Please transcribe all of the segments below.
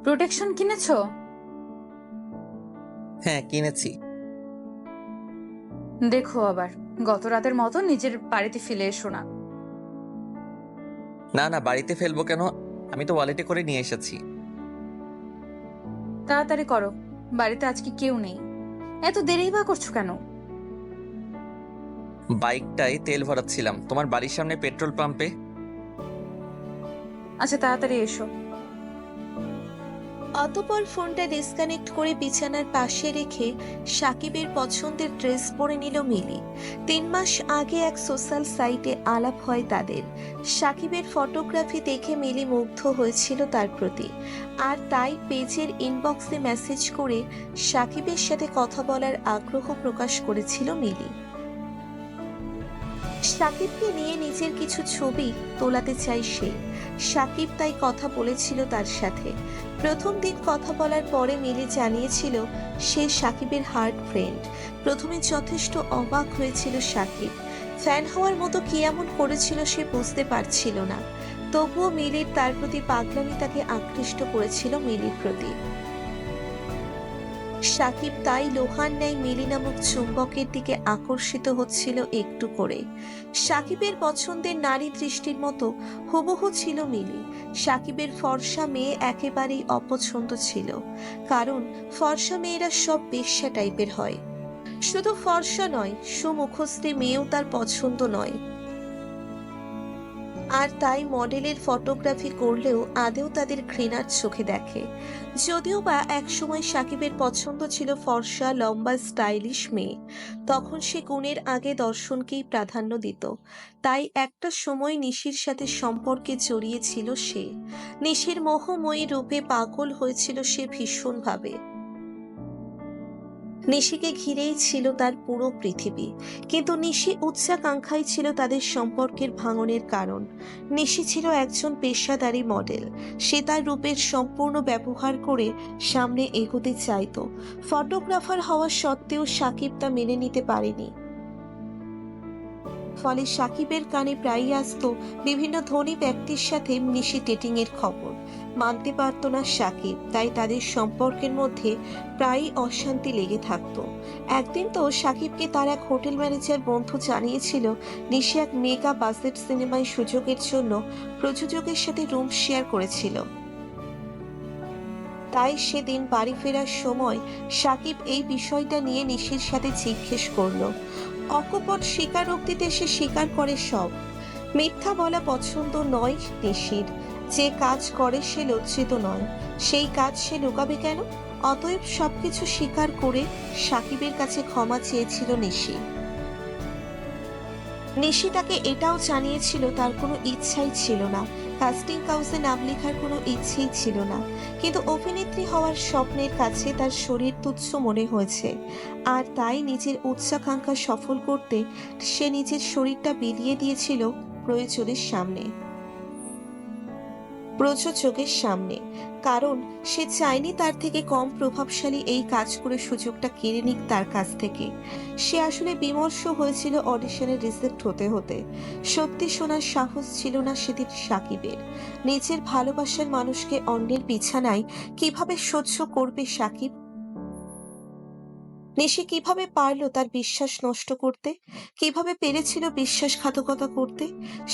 Protection কিনেছো? হ্যাঁ, কিনেছি। দেখো আবার গত রাতের মতো নিজের বাড়িতে ফেলে এসো না। না না, বাড়িতে ফেলবো কেন? আমি তো ওয়ালেটে করে নিয়ে এসেছি। তাড়াতাড়ি করো, বাড়িতে আজকে কেউ নেই। এত দেরি বা করছো কেন? বাইকটায় তেল ভরাচ্ছিলাম তোমার বাড়ির সামনে পেট্রোল পাম্পে। আচ্ছা তাড়াতাড়ি এসো। অতঃপর ফোনটা ডিসকানেক্ট করে বিছানার পাশে রেখে সাকিবের পছন্দের ড্রেস পরে নিল মিলি। 3 মাস আগে এক সোশ্যাল সাইটে আলাপ হয় তাদের। সাকিবের ফটোগ্রাফি দেখে মিলি মুগ্ধ হয়েছিল তার প্রতি, আর তাই পেজের ইনবক্সে মেসেজ করে সাকিবের সাথে কথা বলার আগ্রহ প্রকাশ করেছিল মিলি। সাকিবকে নিয়ে নিজের কিছু ছবি তোলাতে চাই সে। সাকিব তাই কথা বলেছিল তার সাথে। প্রথম দিন কথা বলার পরে মিলি জানিয়েছিল সে সাকিবের হার্ট ফ্রেন্ড। প্রথমে যথেষ্ট অবাক হয়েছিল সাকিব, ফ্যান হওয়ার মতো কি এমন করেছিল সে বুঝতে পারছিল না। তবুও মিলির তার প্রতি পাগলামি তাকে আকৃষ্ট করেছিল মিলির প্রতি। সাকিব তাই লোহার ন্যায় মিলি নামক চুম্বকের দিকে আকর্ষিত হচ্ছিল একটু করে। সাকিবের পছন্দের নারী দৃষ্টির মতো হুবহু ছিল মিলি। সাকিবের ফর্সা মেয়ে একেবারেই অপছন্দ ছিল, কারণ ফর্সা মেয়েরা সব বেশ্যা টাইপের হয়। শুধু ফর্সা নয়, সুমুখস্থী মেয়েও তার পছন্দ নয়। আর তাই মডেলের ফটোগ্রাফি করলেও আদেও তাদের ঘৃণার চোখে দেখে। যদিও বা একসময় সাকিবের পছন্দ ছিল ফর্সা লম্বা স্টাইলিশ মেয়ে, তখন সে গুণের আগে দর্শনকেই প্রাধান্য দিত। তাই একটা সময় নিশির সাথে সম্পর্কে জড়িয়েছিল সে। নিশির মোহময়ী রূপে পাগল হয়েছিল সে ভীষণভাবে। নিশিকে ঘিরেই ছিল তার পুরো পৃথিবী, কিন্তু নিশি উচ্চাকাঙ্ক্ষাই ছিল তাদের সম্পর্কের ভাঙনের কারণ। নিশি ছিল একজন পেশাদারী মডেল। সে তার রূপের সম্পূর্ণ ব্যবহার করে সামনে এগোতে চাইতো। ফটোগ্রাফার হওয়া সত্ত্বেও সাকিব তা মেনে নিতে পারেনি। ফলে সাকিবের কানে প্রায়ই আসতো বিভিন্ন ধনী ব্যক্তির সাথে নিশি ডেটিং এর খবর। মানতে পারত না সাকিব, তাই তাদের সম্পর্কের মধ্যে প্রায়ই অশান্তি লেগে থাকতো। একদিন তো সাকিবকে তার এক হোটেল ম্যানেজার বন্ধু জানিয়েছিল নিশি এক মেগা বাজেট সিনেমায় সুযোগের জন্য প্রযোজকের সাথে রুম শেয়ার করেছিল। তাই সেদিন বাড়ি ফেরার সময় সাকিব এই বিষয়টা নিয়ে নিশির সাথে জিজ্ঞেস করলো। অকপট স্বীকারোক্তিতে সে স্বীকার করে সব। মিথ্যা বলা পছন্দ নয় নিশির। যে কাজ করে সে লজ্জিত নয়, সেই কাজ সে লুকাবে কেন? অতএব সবকিছু স্বীকার করে সাকিবের কাছে ক্ষমা চেয়েছিল নিশি। নিশি তাকে এটাও জানিয়েছিল তার কোনো ইচ্ছাই ছিল না, কাস্টিং কাউসে নাম লেখার কোনো ইচ্ছেই ছিল না, কিন্তু অভিনেত্রী হওয়ার স্বপ্নের কাছে তার শরীর তুচ্ছ মনে হয়েছে। আর তাই নিজের উচ্চাকাঙ্ক্ষা সফল করতে সে নিজের শরীরটা বিলিয়ে দিয়েছিল প্রয়োজনের সামনে, প্রযোজকের সামনে। কারণ সে চায়নি তার থেকে কম প্রভাবশালী এই কাজ করে সুযোগটা কেড়ে নিক তার কাছ থেকে। সে আসলে বিমর্ষ হয়েছিল অডিশনে রিজেক্ট হতে হতে। সত্যি শোনার সাহস ছিল না সেদিন সাকিবের। নিজের ভালোবাসার মানুষকে অন্যের বিছানায় কিভাবে সহ্য করবে সাকিব? নিশি কিভাবে পারলো তার বিশ্বাস নষ্ট করতে? কিভাবে পেরেছিল বিশ্বাসঘাতকতা করতে?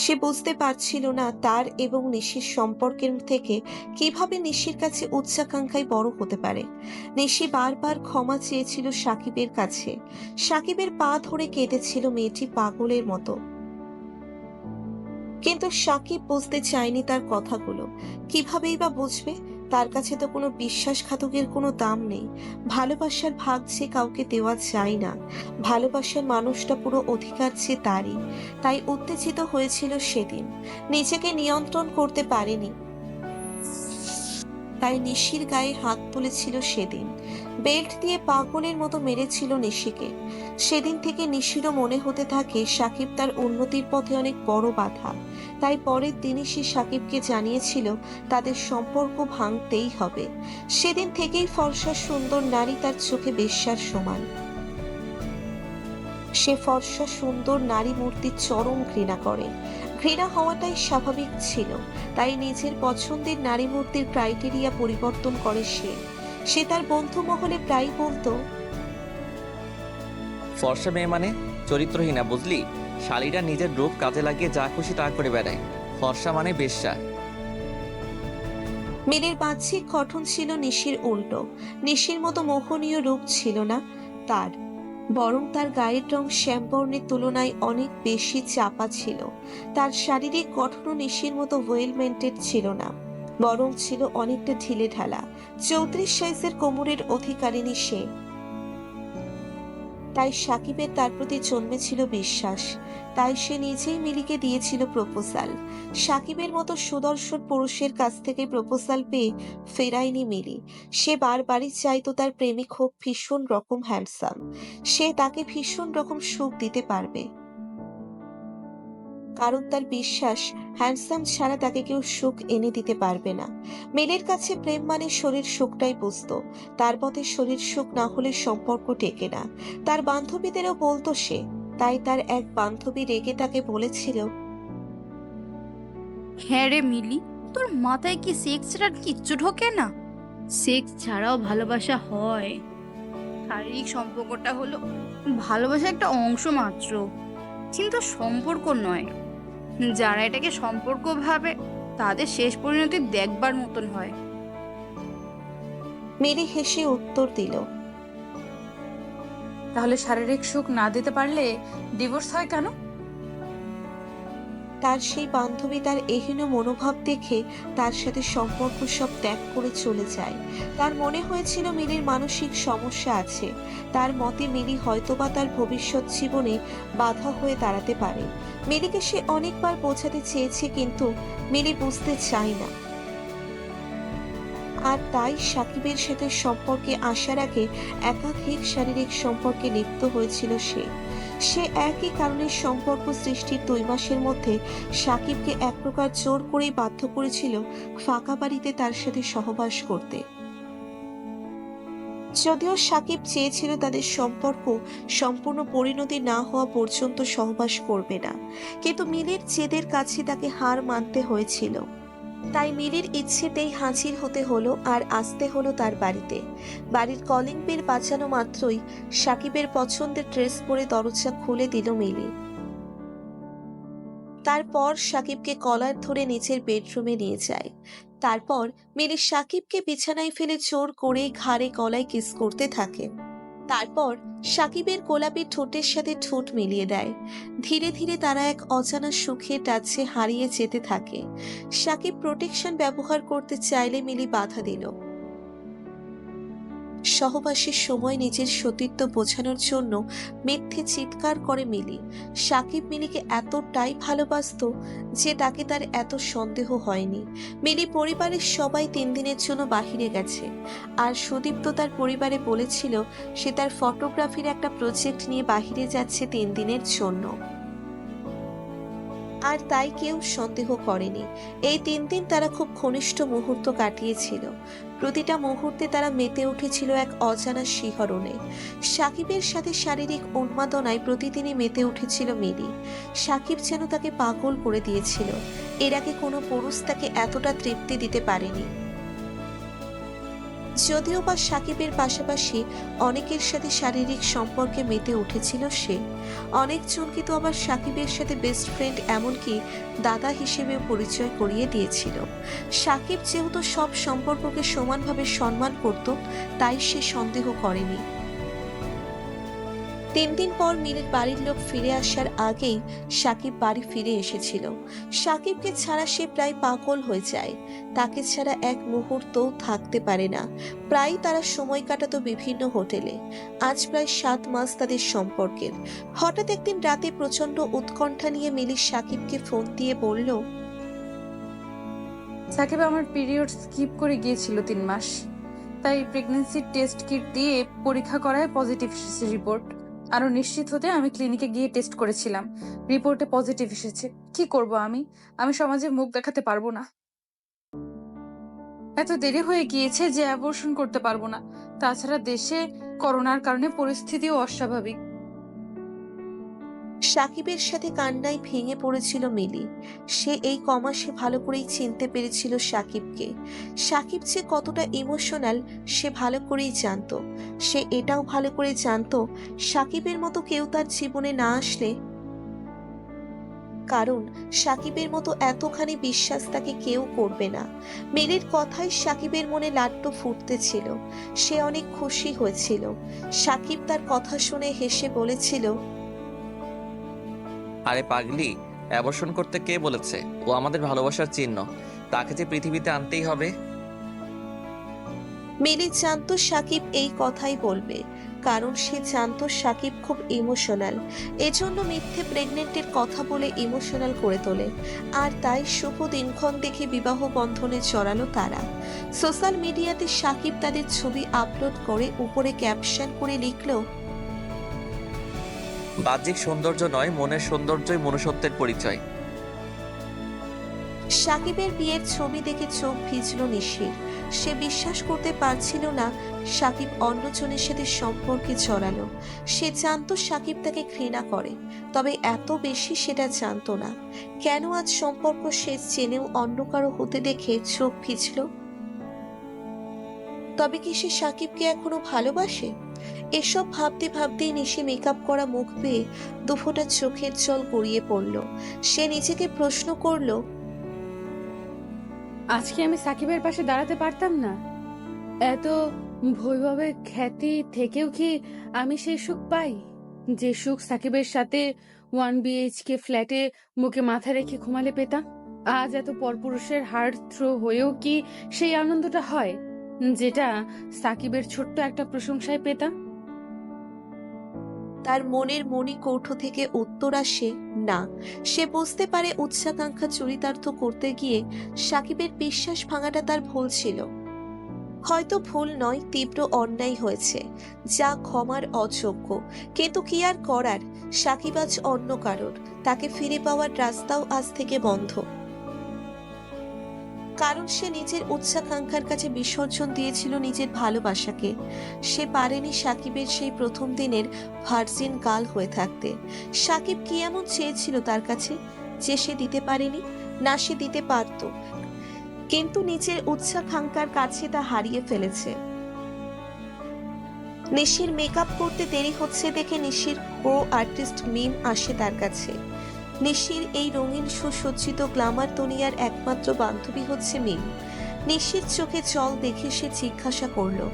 সে বুঝতে পারছিল না তার এবং নিশির সম্পর্কের থেকে কিভাবে নিশির কাছে উচ্চাকাঙ্ক্ষায় বড় হতে পারে। নিশি বারবার ক্ষমা চেয়েছিল সাকিবের কাছে। সাকিবের পা ধরে কেঁদেছিল মেয়েটি পাগলের মতো। কিন্তু সাকিব বুঝতে চায়নি তার কথাগুলো। কিভাবেই বা বুঝবে? তার কাছে তো কোনো বিশ্বাসঘাতকের কোনো দাম নেই। ভালোবাসার ভাগ যে কাউকে দেওয়া যায় না। ভালোবাসার মানুষটা পুরো অধিকার যে তারই। তাই উত্তেজিত হয়েছিল সেদিন, নিজেকে নিয়ন্ত্রণ করতে পারেনি। তাই নিশির গায়ে হাত তুলেছিল সেদিন। বেল্ট দিয়ে পাগলের মতো মেরেছিল নিশিকে। সেদিন থেকে নিশিরও মনে হতে থাকে সাকিব তার উন্নতির পথে অনেক বড় বাধা। তাই পরের দিনই সে সাকিবকে জানিয়েছিল তাদের সম্পর্ক ভাঙতেই হবে। সেদিন থেকেই ফর্সা সুন্দর নারী তার চোখে বেশ্যার সমান। সে ফর্সা সুন্দর নারী মূর্তির চরম ঘৃণা করে। ঘৃণা হওয়াটাই স্বাভাবিক ছিল, তাই নিজের পছন্দের নারী মূর্তির ক্রাইটেরিয়া পরিবর্তন করে সে তার বন্ধু মহলে প্রায় বলতো, ফর্সা মেয়ে মানে চরিত্রহীনা, বুঝলি? শালীরা নিজের রূপ কাজে লাগিয়ে যা খুশি তা করে বেড়ায়। ফর্সা মানে বেশ্যা। মিলির বাহ্যিক গঠন ছিল নিশির উল্টো। নিশির মতো মোহনীয় রূপ ছিল না তার, বরং তার গায়ের রং শ্যামবর্ণের তুলনায় অনেক বেশি চাপা ছিল। তার শারীরিক গঠনও নিশির মতো ওয়েল মেনটেন ছিল না, বরং ছিল অনেকটা ঢিলে ঢালা। 34 সাইজের কোমরের অধিকারিণী সে। তাই সাকিবের তার প্রতি জন্মেছিল বিশ্বাস। তাই সে নিজেই মিলিকে দিয়েছিল প্রপোজাল। সাকিবের মতো সুদর্শন পুরুষের কাছ থেকে প্রপোজাল পেয়ে ফেরায়নি মিলি। সে বারবারই চাইতো তার প্রেমিক হোক ভীষণ রকম হ্যান্ডসাম, সে তাকে ভীষণ রকম সুখ দিতে পারবে। কারণ তার বিশ্বাস, হ্যান্ডসাম ছাড়া তাকে কেউ সুখ এনে দিতে পারবে না। মেলের কাছে প্রেম মানে শরীর সুখটাই বুঝতো। তার মতে শরীর সুখ না হলে সম্পর্ক টেকে না। তার বান্ধবীদেরও বলতো সে। তাই তার এক বান্ধবী রেগে তাকে বলেছিল, হ্যাঁ রে মিলি, তোর মাথায় কি সেক্স ছাড়া আর কিচ্ছু ঢোকে না? সেক্স ছাড়াও ভালোবাসা হয়। শারীরিক সম্পর্কটা হলো ভালোবাসার একটা অংশ মাত্র, কিন্তু সম্পর্ক নয়। যারা এটাকে সম্পর্ক ভাবে তাদের শেষ পরিণতি দেখবার মতন হয়। মেরি হেসে উত্তর দিল, তাহলে শারীরিক সুখ না দিতে পারলে ডিভোর্স হয় কেন? তার সেই বান্ধবী তার এহেন মনোভাব দেখে তার সাথে সম্পর্ক সব ত্যাগ করে চলে যায়। তার মনে হয়েছিল মিলির মানসিক সমস্যা আছে। তার মতে মিলি হয়তোবা তার ভবিষ্যৎ জীবনে বাধা হয়ে দাঁড়াতে পারে। মিলিকে সে অনেকবার বোঝাতে চেয়েছে, কিন্তু মিলি বুঝতে চায় না। আর তাই সাকিবের সাথে সম্পর্কে আসার আগে একাধিক শারীরিক সম্পর্কে লিপ্ত হয়েছিল সে একই কারণে সম্পর্ক সৃষ্টির 2 মাসের মধ্যে সাকিবকে এক প্রকার জোর করেই বাধ্য করেছিল ফাঁকা বাড়িতে তার সাথে সহবাস করতে। যদিও সাকিব চেয়েছিল তাদের সম্পর্ক সম্পূর্ণ পরিণতি না হওয়া পর্যন্ত সহবাস করবে না, কিন্তু মিলির জেদের কাছে তাকে হার মানতে হয়েছিল। তাই মিলির ইচ্ছেতেই হাজির হতে হলো আর আসতে হলো তার বাড়িতে। বাড়ির কলিং বেল বাজানো মাত্রই সাকিবের পছন্দের ড্রেস পরে দরজা খুলে দিল মিলি। তারপর সাকিবকে কলার ধরে নিচের বেডরুমে নিয়ে যায়। তারপর মিলি সাকিবকে বিছানায় ফেলে জোর করে ঘাড়ে গলায় কিস করতে থাকে। তারপর সাকিবের গোলাপি ঠোঁটের সাথে ঠোঁট মিলিয়ে দেয়। ধীরে ধীরে তারা এক অজানা সুখে টাচে হারিয়ে যেতে থাকে। সাকিব প্রোটেকশন ব্যবহার করতে চাইলে মিলি বাধা দিল। সহবাসের সময় নিজের সতীত্ব বোঝানোর জন্য মিথ্যে চিৎকার করে মিলি। সাকিব মিলিকে এতটাই ভালোবাসতো যে তাকে তার এত সন্দেহ হয়নি। মিলি পরিবারের সবাই 3 দিনের জন্য বাহিরে গেছে, আর সুদীপ্ত তার পরিবারে বলেছিল সে তার ফটোগ্রাফির একটা প্রজেক্ট নিয়ে বাহিরে যাচ্ছে 3 দিনের জন্য। আর তাই কেউ সন্দেহ করেনি। এই 3 দিন তারা খুব ঘনিষ্ঠ মুহূর্ত কাটিয়েছিল। প্রতিটা মুহূর্তে তারা মেতে উঠেছিল এক অজানা শিহরণে। সাকিবের সাথে শারীরিক উন্মাদনায় প্রতিদিনই মেতে উঠেছিল মিলি। সাকিব যেন তাকে পাগল করে দিয়েছিল। এর আগে কোনো পুরুষ তাকে এতটা তৃপ্তি দিতে পারেনি। যদিও বা সাকিবের পাশাপাশি অনেকের সাথে শারীরিক সম্পর্কে মেতে উঠেছিল সে। অনেকজনকে তো আবার সাকিবের সাথে বেস্ট ফ্রেন্ড, এমনকি দাদা হিসেবেও পরিচয় করিয়ে দিয়েছিল। সাকিব যেহেতু সব সম্পর্ককে সমানভাবে সম্মান করত, তাই সে সন্দেহ করেনি। 3 দিন পর মিলির বাড়ির লোক ফিরে আসার আগেই সাকিব বাড়ি ফিরে এসেছিল। সাকিবকে ছাড়া সে প্রায় পাগল হয়ে যায়। তাকে ছাড়া এক মুহূর্তও থাকতে পারে না। প্রায় তারা সময় কাটাতো বিভিন্ন হোটেলে। আজ প্রায় 7 মাস তাদের সম্পর্কের। হঠাৎ একদিন রাতে প্রচন্ড উৎকণ্ঠা নিয়ে মিলি সাকিবকে ফোন দিয়ে বলল, সাকিব, আমার পিরিয়ড স্কিপ করে গিয়েছিল 3 মাস, তাই প্রেগন্যান্সি টেস্ট কিট দিয়ে পরীক্ষা করায় পজিটিভ এসেছে রিপোর্ট। আরো নিশ্চিত হতে আমি ক্লিনিকে গিয়ে টেস্ট করেছিলাম, রিপোর্টে পজিটিভ এসেছে। কি করব আমি সমাজে মুখ দেখাতে পারবো না। এত দেরি হয়ে গিয়েছে যে অ্যাবর্শন করতে পারবো না। তাছাড়া দেশে করোনার কারণে পরিস্থিতিও অস্বাভাবিক। সাকিবের সাথে কান্নায় ভেঙে পড়েছিল মিলি। সে এই কমাসে ভালো করেই চিনতে পেরেছিল সাকিবকে। সাকিব যে কতটা ইমোশনাল সে ভালো করেই জানতো। সে এটাও ভালো করে জানতো সাকিবের মতো কেউ তার জীবনে না আসলে, কারণ সাকিবের মতো এতখানি বিশ্বাস তাকে কেউ করবে না। মিলির কথায় সাকিবের মনে লাড্ডু ফুটতেছিল। সে অনেক খুশি হয়েছিল। সাকিব তার কথা শুনে হেসে বলেছিল, আরে পাগলি, অ্যাবর্শন করতে কে বলেছে? ও আমাদের ভালোবাসার চিহ্ন, তাকে যে পৃথিবীতে আনতেই হবে। মিলি জানতো সাকিব এই কথাই বলবে, কারণ সে জানতো সাকিব খুব ইমোশনাল। এজন্য মিথ্যে প্রেগনেন্টের কথা বলে ইমোশনাল করে তোলে। আর তাই শুভ দিনক্ষণ দেখে বিবাহ বন্ধনে জড়ালো তারা। সোশ্যাল মিডিয়াতে সাকিব তাদের ছবি আপলোড করে উপরে ক্যাপশন করে লিখলো, বাহ্যিক সৌন্দর্য নয়, মনের সৌন্দর্যই মনুষ্যত্বের পরিচয়। সাকিবের বিয়ের ছবি দেখে চোখ ভিজল নিশির। সে বিশ্বাস করতে পারছিল না সাকিব অন্যজনের সাথে সম্পর্কে জড়ালো। সে জানতো সাকিব তাকে ঘৃণা করে, তবে এত বেশি সেটা জানতো না। কেন আজ সম্পর্ক সে জেনেও অন্য কারো হতে দেখে চোখ ভিজল? তবে কি সে সাকিবকে এখনো ভালোবাসে? এসব ভাবতে ভাবতেই নিশি মেকআপ করা মুখ পেয়ে দুফোঁটা চোখের জল গড়িয়ে পড়ল। সে নিজেকে প্রশ্ন করলো, আজকে আমি সাকিবের পাশে দাঁড়াতে পারতাম না? এত বৈভবের খ্যাতি থেকেও কি আমি সেই সুখ পাই, যে সুখ সাকিবের সাথে 1 BHK ফ্ল্যাটে বুকে মাথা রেখে ঘুমালে পেতাম? আজ এত পরপুরুষের হার্ট থ্রো হয়েও কি সেই আনন্দটা হয় যেটা সাকিবের ছোট্ট একটা প্রশংসায় পেতাম? তার মনের মণিকৌঠো থেকে উত্তর আসে না। সে বুঝতে পারে উচ্চাকাঙ্ক্ষা চরিতার্থ করতে গিয়ে সাকিবের বিশ্বাস ভাঙাটা তার ভুল ছিল। হয়তো ভুল নয়, তীব্র অন্যায় হয়েছে, যা ক্ষমার অযোগ্য। কিন্তু কি আর করার, সাকিব আজ অন্য কারোর। তাকে ফিরে পাওয়ার রাস্তাও আজ থেকে বন্ধ, কারণ সে নিজের উচ্চাকাঙ্ক্ষার কাছে বিসর্জন দিয়েছিল নিজের ভালোবাসাকে। সে পারেনি সাকিবের সেই প্রথম দিনের ভার্জিন গার্ল হয়ে থাকতে। সাকিব কি এমন চেয়েছিল তার কাছে যে সে দিতে পারেনি? না, সে দিতে পারত, কিন্তু নিজের উচ্চাকাঙ্ক্ষার কাছে তা হারিয়ে ফেলেছে। নিশির মেকআপ করতে দেরি হচ্ছে দেখে নিশির কো আর্টিস্ট মিম আসে তার কাছে। নিশির এই রঙিন সুসজ্জিত গ্ল্যামার দুনিয়ার একমাত্র বান্ধবী হচ্ছে মিম। নিশির চোখে জল দেখে সে জিজ্ঞাসা করলো,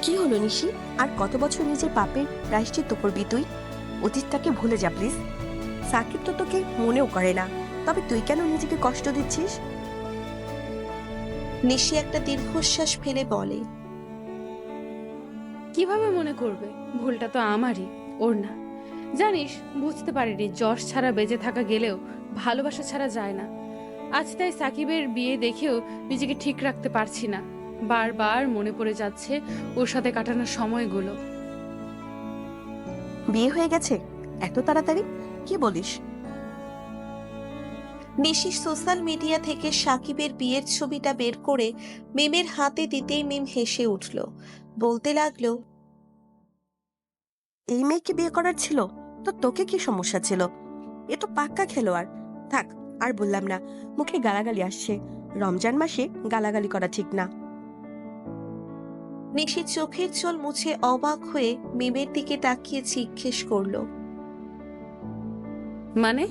কি হলো নিশি? আর কত বছর নিজের পাপের প্রায়শ্চিত্ত করবি তুই? অতীতটাকে ভুলে যা প্লিজ। সাকিব তো তোকে মনেও করে না, তবে তুই কেন নিজেকে কষ্ট দিচ্ছিস? নিশি একটা দীর্ঘশ্বাস ফেলে বলে, কিভাবে মনে করবে? ভুলটা তো আমারই, ওর না। জানিস, বুঝতে পারিনি যশ ছাড়া বেঁচে থাকা গেলেও ভালোবাসা ছাড়া যায় না। আজ তাই সাকিবের বিয়ে দেখেও নিজেকে ঠিক রাখতে পারছি না। বারবার মনে পড়ে যাচ্ছে ওর সাথে কাটানোর সময়গুলো। বিয়ে হয়ে গেছে এত তাড়াতাড়ি? কি বলিস? নিশি সোশ্যাল মিডিয়া থেকে সাকিবের বিয়ের ছবিটা বের করে মিমের হাতে দিতেই মিম হেসে উঠল। বলতে লাগলো, এই মেয়েকে বিয়ে করার ছিল তো তোকে কি সমস্যা ছিল? এ তো পাক্কা খেলোয়াড়। থাক, আর বললাম না, মুখে গালাগালি আসছে। রমজান মাসে গালাগালি করা ঠিক না। নিশি চোখের জল মুছে অবাক হয়ে মিমের দিকে তাকিয়ে জিজ্ঞেস করলো, মানে?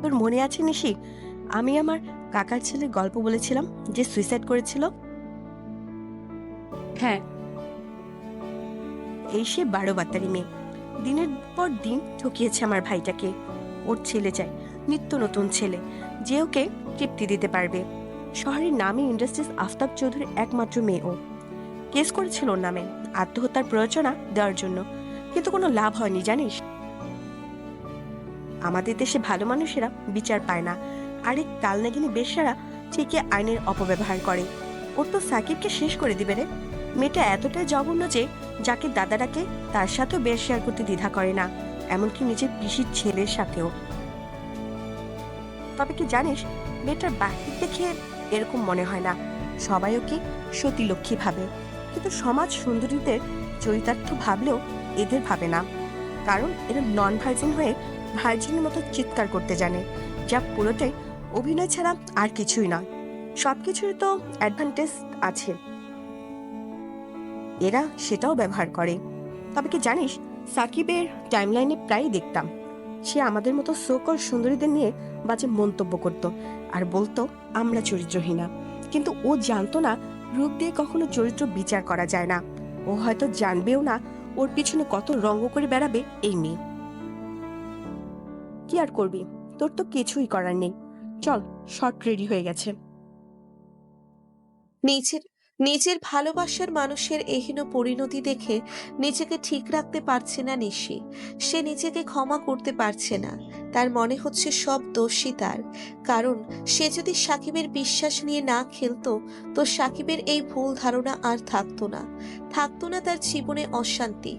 তোর মনে আছে নিশি, আমি আমার কাকার ছেলের গল্প বলেছিলাম যে সুইসাইড করেছিল? হ্যাঁ। এই সে 12 বাত্তারি মেয়ে। দিনের পর দিন ঠকিয়েছে আমার ভাইটাকে। ওর ছেলে চাই, নিত্য নতুন ছেলে, যে ওকে তৃপ্তি দিতে পারবে। শহরের নামী ইন্ডাস্ট্রিজ আফতাব চৌধুরীর একমাত্র মেয়ে ও। কেস করেছিল ওর নামে আত্মহত্যার প্ররোচনা দেওয়ার জন্য, কিন্তু কোনো লাভ হয়নি জানিস। আমাদের দেশে ভালো মানুষেরা বিচার পায় না, আর এই কালনাগিনী বেশ্যারা ঠিকই আইনের অপব্যবহার করে। ওর তো সাকিবকে শেষ করে দিবে রে। মেয়েটা এতটাই জঘন্য যে যাকে দাদা ডাকে তার সাথেও বেশ শেয়ার করতে দ্বিধা করে না, এমনকি নিজের পিসির ছেলের সাথেও। তবে কি জানিস, মেয়েটার বাহির দেখে এরকম মনে হয় না। সবাই ওকে সতী লক্ষ্মী ভাবে, কিন্তু সমাজ সুন্দরীদের চরিতার্থ ভাবলেও এদের ভাবে না, কারণ এরা নন ভার্জিন হয়ে ভার্জিনের মতো চিৎকার করতে জানে, যা পুরোটাই অভিনয় ছাড়া আর কিছুই নয়। সবকিছুরই তো অ্যাডভান্টেজ আছে, এরা সেটাও ব্যবহার করে। তবে কি জানিস, সাকিবের টাইমলাইনে প্রায়ই দেখতাম সে আমাদের মতো সোকল সুন্দরীদের নিয়ে বাজে মন্তব্য করত আর বলতো আমরা চরিত্রহীনা। কিন্তু ও জানতো না রূপ দিয়ে কখনো চরিত্র বিচার করা যায় না। ও হয়তো জানবেও না ওর পিছনে কত রঙ্গ করে বেড়াবে এই মেয়ে। কি আর করবি, তোর তো কিছুই করার নেই। চল, শর্ট রেডি হয়ে গেছে। নিজের নিজের ভালোবাসার মানুষের এহেন পরিণতি দেখে নিজেকে ঠিক রাখতে পারছে না নিশি। সে নিজেকে ক্ষমা করতে পারছে না। তার মনে হচ্ছে সব দোষই তার, কারণ সে যদি সাকিবের বিশ্বাস নিয়ে না খেলতো তো সাকিবের এই ভুল ধারণা আর থাকতো না তার জীবনে অশান্তি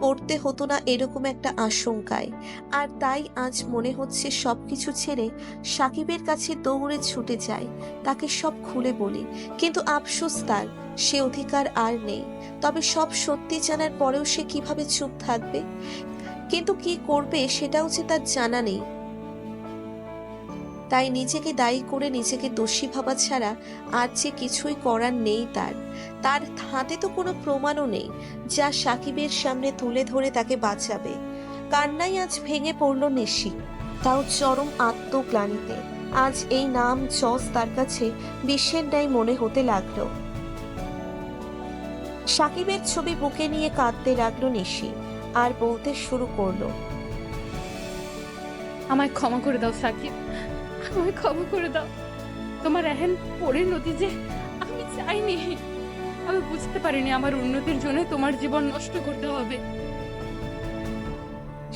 পড়তে হতো না এরকম একটা আশঙ্কায়। আর তাই আজ মনে হচ্ছে সবকিছু ছেড়ে সাকিবের কাছে দৌড়ে ছুটে যায়, তাকে সব খুলে বলি। কিন্তু আফসোস তার, সে অধিকার আর নেই। তবে সব সত্যি জানার পরেও সে কিভাবে চুপ থাকবে? কিন্তু কি করবে সেটাও যে তার জানা নেই। তাই নিজেকে দায়ী করে নিজেকে দোষী ভাবা ছাড়া আর যে কিছুই করার নেই তার হাতে তো কোনো প্রমাণও নেই যা সাকিবের সামনে তুলে ধরে তাকে বাঁচাবে। কান্নাই আজ ভেঙে পড়ল নিশি, তাও চরম আত্মগ্লানিতে। আজ এই নাম যশ তার কাছে বিশ্বের ন্যায় মনে হতে লাগলো। সাকিবের ছবি বুকে নিয়ে কাঁদতে লাগলো নিশি, আর বলতে শুরু করলো, আমায় ক্ষমা করে দাও সাকিব, আমায় ক্ষমা করে দাও। তোমার এহেন পরিণতি যে আমি চাইনি। আমি বুঝতে পারিনি আমার উন্নতির জন্য তোমার জীবন নষ্ট করতে হবে।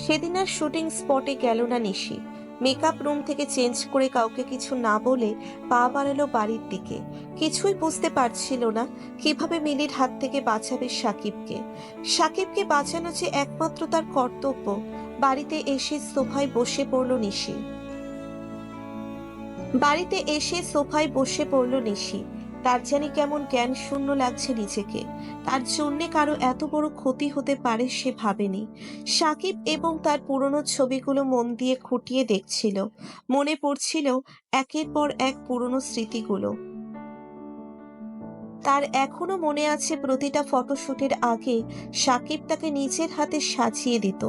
সেদিন আর শুটিং স্পটে গেল না নিশি। মেকআপ রুম থেকে চেঞ্জ করে কাউকে কিছু না বলে পা বাড়ালো বাড়ির দিকে। কিছুই বুঝতে পারছিল না কিভাবে মিলির হাত থেকে বাঁচাবে সাকিবকে বাঁচানো যে একমাত্র তার কর্তব্য। বাড়িতে এসে সোফায় বসে পড়ল নিশি। তার জানি কেমন জ্ঞান শূন্য লাগছে নিজেকে। তার জন্যে কারো এত বড় ক্ষতি হতে পারে সে ভাবেনি। সাকিব এবং তার পুরনো ছবিগুলো মন দিয়ে খুঁটিয়ে দেখছিল। মনে পড়ছিল একের পর এক পুরনো স্মৃতিগুলো। তার এখনো মনে আছে প্রতিটা ফটোশুটের আগে সাকিব তাকে নিজের হাতে সাজিয়ে দিত।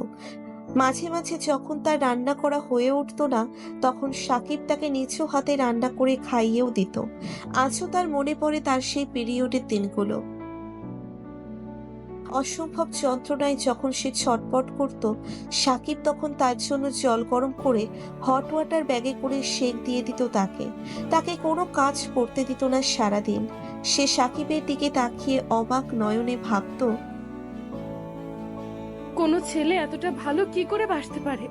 মাঝে মাঝে যখন তার রান্না করা হয়ে উঠতো না, তখন সাকিব তাকে নিজ হাতে রান্না করে খাইয়েও দিত। আজও তার মনে পড়ে তার সেই পিরিয়ডের দিনগুলো। অসম্ভব যন্ত্রণায় যখন সে ছটপট করত, সাকিব তখন তার জন্য জল গরম করে হট ওয়াটার ব্যাগে করে সেক দিয়ে দিত তাকে কোনো কাজ করতে দিত না সারাদিন। সে সাকিবের দিকে তাকিয়ে অবাক নয়নে ভাবত, কোনো ছেলে এতটা ভালো কি করে বাসতে পারে?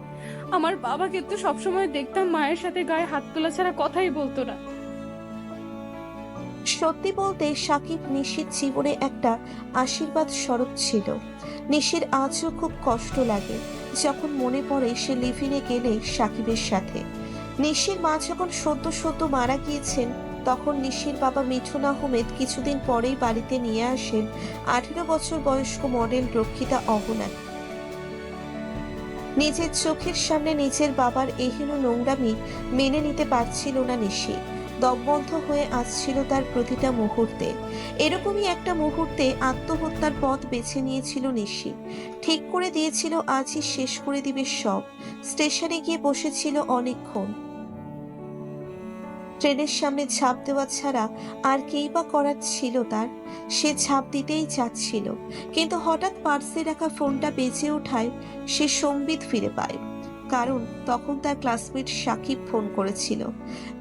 আমার বাবাকে তো সবসময় দেখতাম মায়ের সাথে গায়ে হাত তোলা ছাড়া কথাই বলতো না। সত্যি বলতে সাকিব নিশির জীবনে একটা আশীর্বাদ স্বরূপ ছিল। নিশির আজও খুব কষ্ট লাগে যখন মনে পড়ে সে লিভিনে গেলে সাকিবের সাথে। নিশির মা যখন সদ্য মারা গিয়েছেন, তখন নিশির বাবা মিঠুন আহমেদ কিছুদিন পরেই বাড়িতে নিয়ে আসেন 18 বছর বয়স্ক মডেল রক্ষিতা অহনা। নিজের চোখের সামনে নিজের বাবার এহেন নোংরামি মেনে নিতে পারছিল না নিশি। দমবন্ধ হয়ে আসছিল তার প্রতিটা মুহূর্তে। এরকমই একটা মুহূর্তে আত্মহত্যার পথ বেছে নিয়েছিল নিশি। ঠিক করে দিয়েছিল আজই শেষ করে দিবে সব। স্টেশনে গিয়ে বসেছিল অনেকক্ষণ। ট্রেনের সামনে ঝাঁপ দেওয়া ছাড়া আর কেই বা করার ছিল তার। সে ঝাঁপ দিতেই যাচ্ছিল, কিন্তু হঠাৎ পার্সে রাখা ফোনটা বেজে ওঠায় সে সম্বিত ফিরে পায়। কারণ তখন তার ক্লাসমেট সাকিব ফোন করেছিল।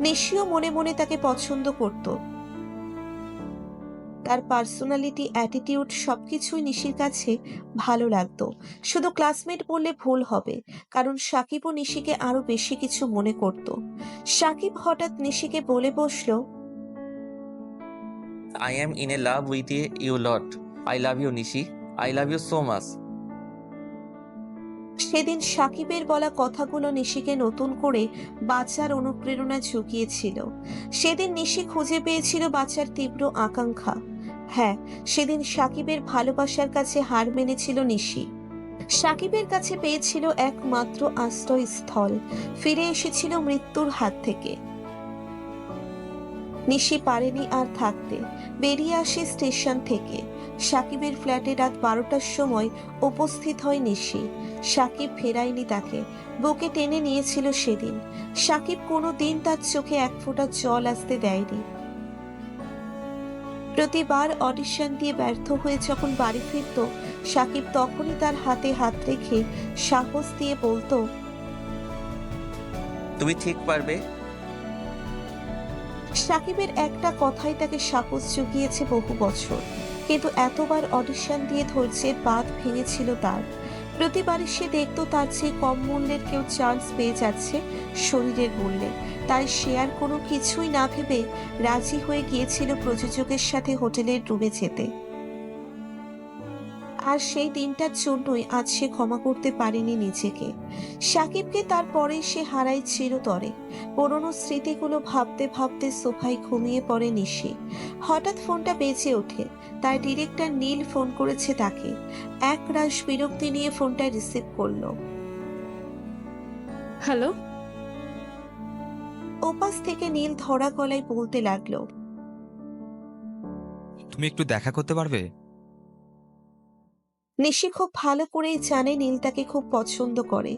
নিশিও মনে মনে তাকে পছন্দ করত। তার পার্সোনালিটি, অ্যাটিটিউড সবকিছুই নিশির কাছে ভালো লাগতো। শুধু ক্লাসমেট বললে ভুল হবে, কারণ সাকিবও নিশিকে আরো বেশি কিছু মনে করত। সাকিব হঠাৎ নিশিকে বলে বসলো, I am in a love with you lot. I love you, Nishi. I love you so much. সেদিন সাকিবের বলা কথাগুলো নিশিকে নতুন করে বাঁচার অনুপ্রেরণা জুগিয়েছিল। সেদিন নিশি খুঁজে পেয়েছিল বাঁচার তীব্র আকাঙ্ক্ষা। হ্যাঁ, সেদিন সাকিবের ভালোবাসার কাছে হার মেনেছিল নিশি। সাকিবের কাছে পেয়েছিল একমাত্র আশ্রয়স্থল, ফিরে এসেছিল মৃত্যুর হাত থেকে। নিশি পারেনি আর থাকতে, বেরিয়ে আসে স্টেশন থেকে। সাকিবের ফ্ল্যাটে রাত 12টার সময় উপস্থিত হয় নিশি। সাকিব ফেরায়নি তাকে, বুকে টেনে নিয়েছিল সেদিন। সাকিব কোনো দিন তার চোখে এক ফোঁটা জল আসতে দেয়নি। প্রতিবার অডিশন দিয়ে ব্যর্থ হয়ে যখন বাড়ি ফিরত, সাকিব তখনই তার হাতে হাত রেখে সাহস দিয়ে বলতো, তুমি ঠিক পারবে। সাকিবের একটা কথাই তাকে সাহস জুগিয়েছে বহু বছর, কিন্তু এতবার অডিশন দিয়ে ধৈর্যের বাঁধ ভেঙেছিল তার। প্রতিবারই সে দেখতো তার চেয়ে কম মূল্যের কেউ চান্স পেয়ে যাচ্ছে শরীরের মূল্যে, তাই সে আর কোনো কিছুই না ভেবে রাজি হয়ে গিয়েছিল প্রযোজকের সাথে হোটেলের রুমে যেতে। আর সেই দিনটার জন্যই আজ সে ক্ষমা করতে পারেনি নিজেকে। সাকিবকে তারপরে সে হারায় চিরতরে। পুরনো স্মৃতিগুলো ভাবতে ভাবতে সোফায় ঘুমিয়ে পড়ে নিশি। হঠাৎ ফোনটা বেজে ওঠে। তার ডিরেক্টর নীল ফোন করেছে তাকে। এক রাশ বিরক্তি নিয়ে ফোনটা রিসিভ করলো। হ্যালো। ওপাশ থেকে নীল ধরা গলায় বলতে লাগলো, তুমি একটু দেখা করতে পারবে? নিশি খুব ভালো করেই জানে নীল তাকে খুব পছন্দ করে।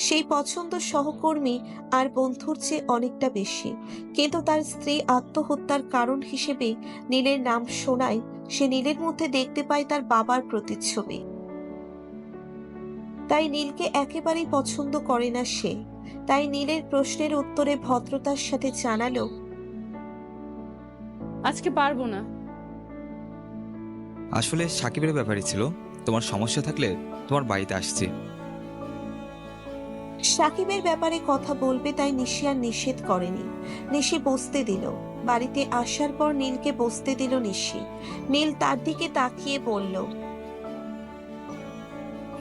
সেই পছন্দ সহকর্মী আর বন্ধুর চেয়ে অনেকটা বেশি। কিন্তু তার স্ত্রী আত্মহত্যার কারণ হিসেবে নীলের নাম শোনায় সে নীলের মধ্যে দেখতে পায় তার বাবার প্রতিচ্ছবি। তাই নীলকে একেবারেই পছন্দ করে না সে। তাই নীলের প্রশ্নের উত্তরে ভদ্রতার সাথে জানালো, আজকে পারবো না। আসলে সাকিবের ব্যাপারই ছিল, তোমার সমস্যা থাকলে তোমার বাড়িতে আসছি। সাকিবের ব্যাপারে কথা বলবে তাই নিশি আর নিষেধ করেনি। নিশি বসতে দিল। বাড়িতে আসার পর নীলকে বসতে দিল নিশি। নীল তার দিকে তাকিয়ে বলল,